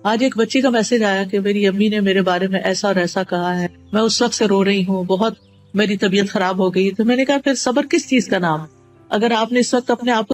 آج ایک بچی کا میسج آیا کہ میری امی نے میرے بارے میں ایسا اور ایسا کہا ہے, میں اس وقت سے رو رہی ہوں, بہت میری طبیعت خراب ہو گئی. تو میں نے کہا پھر صبر کس چیز کا نام ہے؟ اگر آپ نے اس وقت اپنے آپ